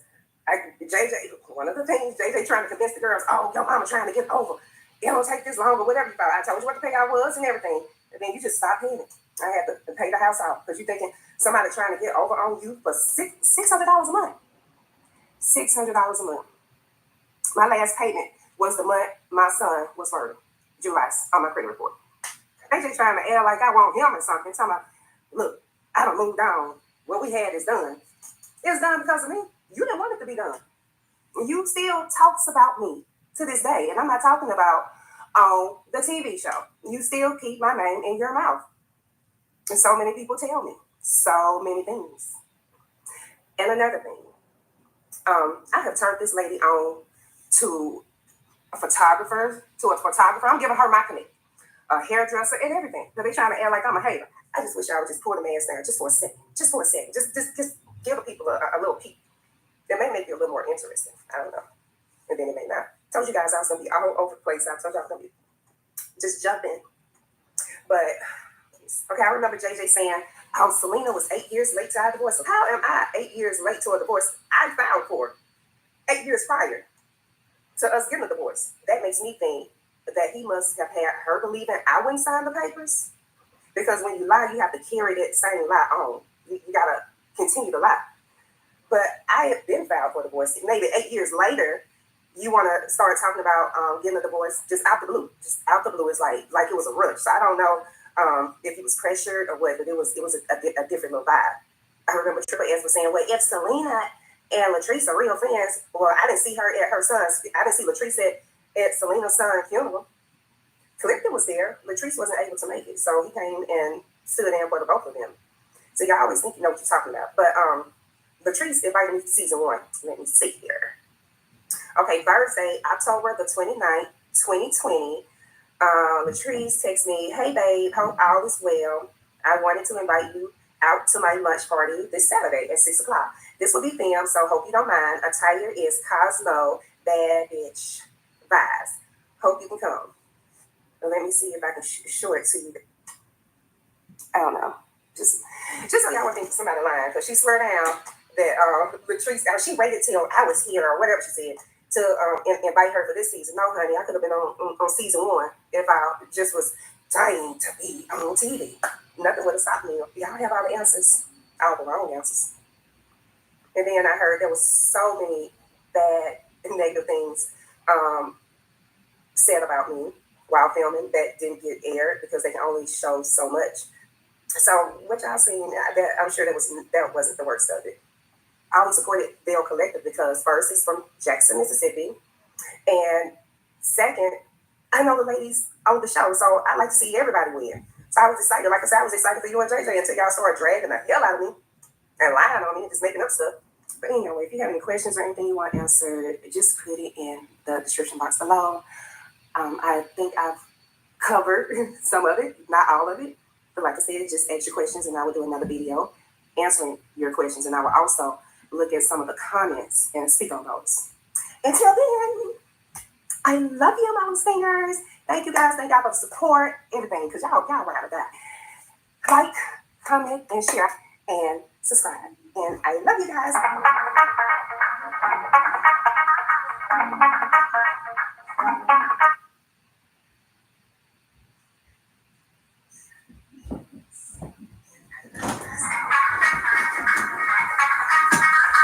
one of the things, JJ trying to convince the girls, oh, your mama trying to get over. It don't take this long or whatever you thought. I told you what the payout was and everything. And then you just stop paying it. I had to pay the house off because you're thinking somebody trying to get over on you for $600 a month. $600 a month. My last payment was the month my son was murdered. July on my credit report. They just trying to act like I want him or something. Talking about, look, I done moved on. What we had is done. It's done because of me. You didn't want it to be done. You still talks about me to this day. And I'm not talking about on the TV show. You still keep my name in your mouth. And so many people tell me so many things. And another thing, I have turned this lady on to a photographer. I'm giving her my connect, a hairdresser and everything. But they trying to act like I'm a hater. I just wish I would just pull the mask down just for a second. Just for a second. Just give the people a little peek. It may make you a little more interesting. I don't know. And then it may not. I told you guys I was going to be all over the place. I told you I was going to be just jumping. But, okay, I remember JJ saying, oh, Selena was 8 years late to our divorce. So how am I 8 years late to a divorce I filed for 8 years prior to us getting a divorce? That makes me think that he must have had her believing I wouldn't sign the papers. Because when you lie, you have to carry that same lie on. You got to continue to lie. But I have been filed for divorce. Maybe 8 years later, you want to start talking about getting a divorce just out the blue. Just out the blue. It's like it was a rush. So I don't know if he was pressured or what, but it was a different little vibe. I remember Triple S was saying, well, if Selena and Latrice are real friends, well, I didn't see her at her son's. I didn't see Latrice at Selena's son's funeral. Clifton was there. Latrice wasn't able to make it, so he came and stood in for the both of them. So y'all always think you know what you're talking about. But Latrice invited me to season 1. Let me see here. Okay, Thursday, October the 29th, 2020. Latrice texts me, hey babe, hope all is well. I wanted to invite you out to my lunch party this Saturday at 6 o'clock. This will be filmed, so hope you don't mind. Attire is Cosmo Bad Bitch Vibes. Hope you can come. Let me see if I can show it to you. I don't know. Just so y'all would think somebody lying, because she swear down that Latrice, she waited till I was here or whatever she said to invite her for this season. No, honey, I could have been on season 1 if I just was dying to be on TV. Nothing would have stopped me. Y'all have all the answers, all the wrong answers. And then I heard there was so many bad and negative things said about me while filming that didn't get aired because they can only show so much. So what y'all seen, I'm sure that wasn't the worst of it. I always supported Belle Collective because first, it's from Jackson, Mississippi. And second, I know the ladies on the show, so I like to see everybody win. So I was excited. Like I said, I was excited for you and JJ until y'all started dragging the hell out of me and lying on me and just making up stuff. But anyway, if you have any questions or anything you want answered, just put it in the description box below. I think I've covered some of it, not all of it. But like I said, just ask your questions and I will do another video answering your questions. And I will also look at some of the comments and speak on those. Until then, I love you, mom singers. Thank you guys. Thank y'all for the support, everything, because y'all ride or die. Like, comment, and share, and subscribe. And I love you guys.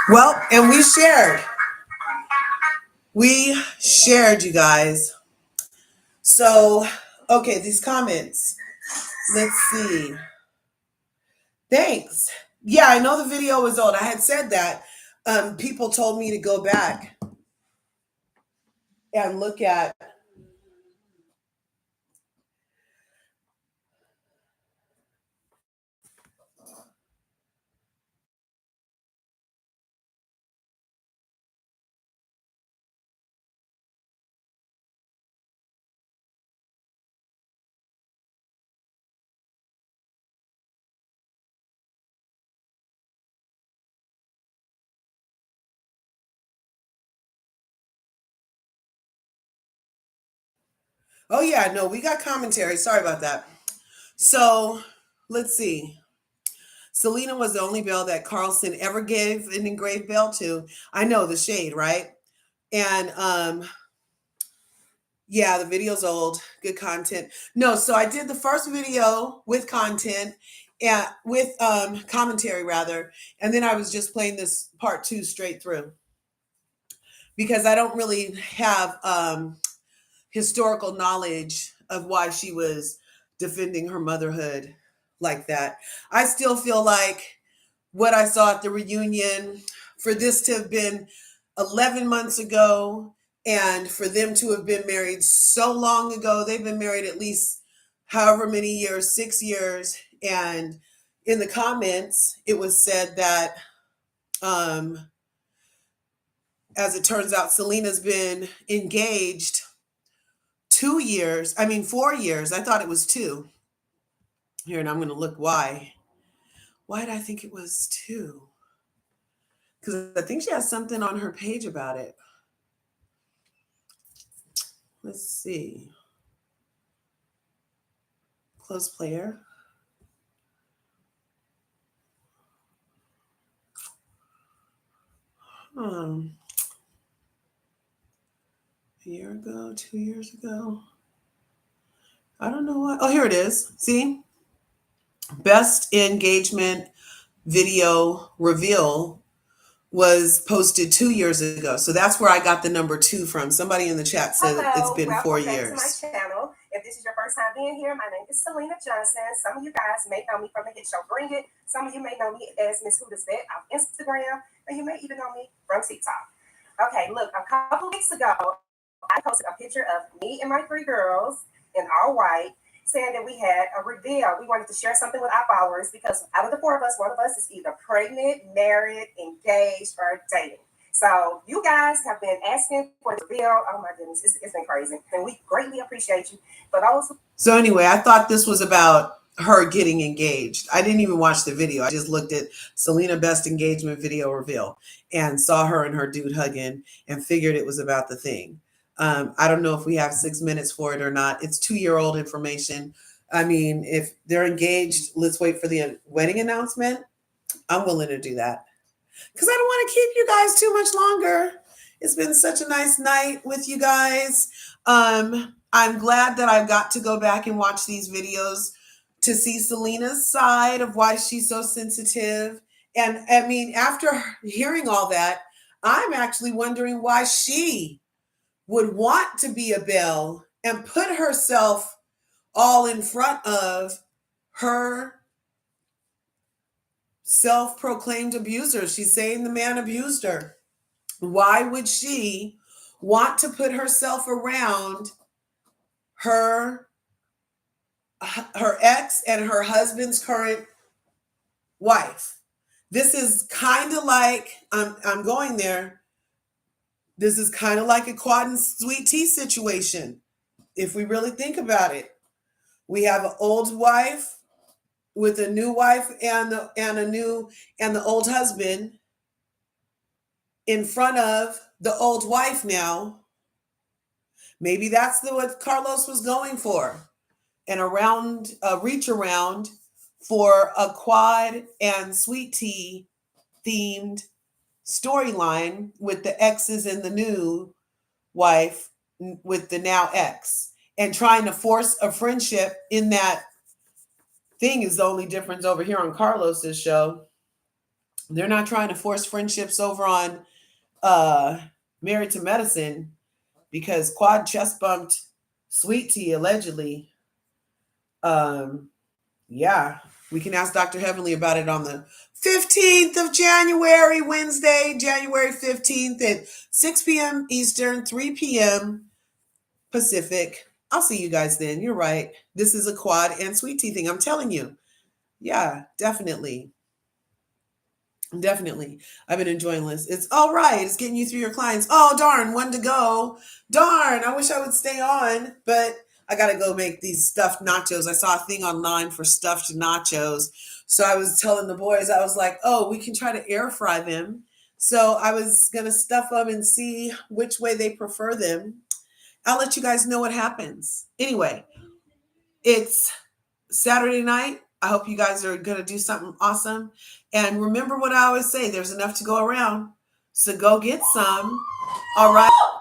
Well, and we shared. We shared, you guys. So, okay, these comments. Let's see. Thanks. Yeah, I know the video was old. I had said that. People told me to go back and look at. Oh, yeah, no, we got commentary. Sorry about that. So, let's see. Selena was the only bell that Carlson ever gave an engraved bell to. I know, the shade, right? And yeah, the video's old. Good content. No, so I did the first video with content and with commentary rather, and then I was just playing this part 2 straight through because I don't really have historical knowledge of why she was defending her motherhood like that. I still feel like what I saw at the reunion, for this to have been 11 months ago and for them to have been married so long ago, they've been married at least however many years, 6 years. And in the comments, it was said that, as it turns out, Selena's been engaged 4 years. I thought it was 2. Here, and I'm going to look why. Why did I think it was 2? Because I think she has something on her page about it. Let's see. Close player. A year ago, 2 years ago. I don't know what. Oh, here it is. See? Best engagement video reveal was posted 2 years ago. So that's where I got the number 2 from. Somebody in the chat said it's been 4 years. Welcome back to my channel. If this is your first time being here, my name is Selena Johnson. Some of you guys may know me from the hit show Bring It. Some of you may know me as Miss Who Does That on Instagram. And you may even know me from TikTok. Okay, look, a couple weeks ago, I posted a picture of me and my 3 girls in all white, saying that we had a reveal. We wanted to share something with our followers because out of the 4 of us, one of us is either pregnant, married, engaged, or dating. So you guys have been asking for the reveal. Oh my goodness, it's been crazy. And we greatly appreciate you. But also, so anyway, I thought this was about her getting engaged. I didn't even watch the video. I just looked at Selena best engagement video reveal and saw her and her dude hugging and figured it was about the thing. I don't know if we have 6 minutes for it or not. It's 2-year-old information. I mean, if they're engaged, let's wait for the wedding announcement. I'm willing to do that because I don't want to keep you guys too much longer. It's been such a nice night with you guys. I'm glad that I've got to go back and watch these videos to see Selena's side of why she's so sensitive. And I mean, after hearing all that, I'm actually wondering why she would want to be a belle and put herself all in front of her self-proclaimed abuser. She's saying the man abused her. Why would she want to put herself around her her ex and her husband's current wife. This is kind of like, I'm going there. This is kind of like a Quad and Sweet Tea situation. If we really think about it, we have an old wife with a new wife and the old husband in front of the old wife now. Maybe that's what Carlos was going for. And reach around for a Quad and Sweet Tea themed storyline with the exes and the new wife with the now ex, and trying to force a friendship in that thing is the only difference over here on Carlos's show. They're not trying to force friendships over on Married to Medicine because Quad chest bumped Sweet Tea allegedly. Yeah, we can ask Dr. Heavenly about it on the 15th of January, Wednesday, January 15th at 6 p.m. Eastern, 3 p.m. Pacific. I'll see you guys then. You're right. This is a Quad and Sweet Tea thing. I'm telling you. Yeah, definitely. Definitely. I've been enjoying this. It's all right. It's getting you through your clients. Oh, darn. One to go. Darn. I wish I would stay on, but I got to go make these stuffed nachos. I saw a thing online for stuffed nachos. So I was telling the boys, I was like, oh, we can try to air fry them. So I was going to stuff them and see which way they prefer them. I'll let you guys know what happens. Anyway, it's Saturday night. I hope you guys are going to do something awesome. And remember what I always say, there's enough to go around. So go get some. All right.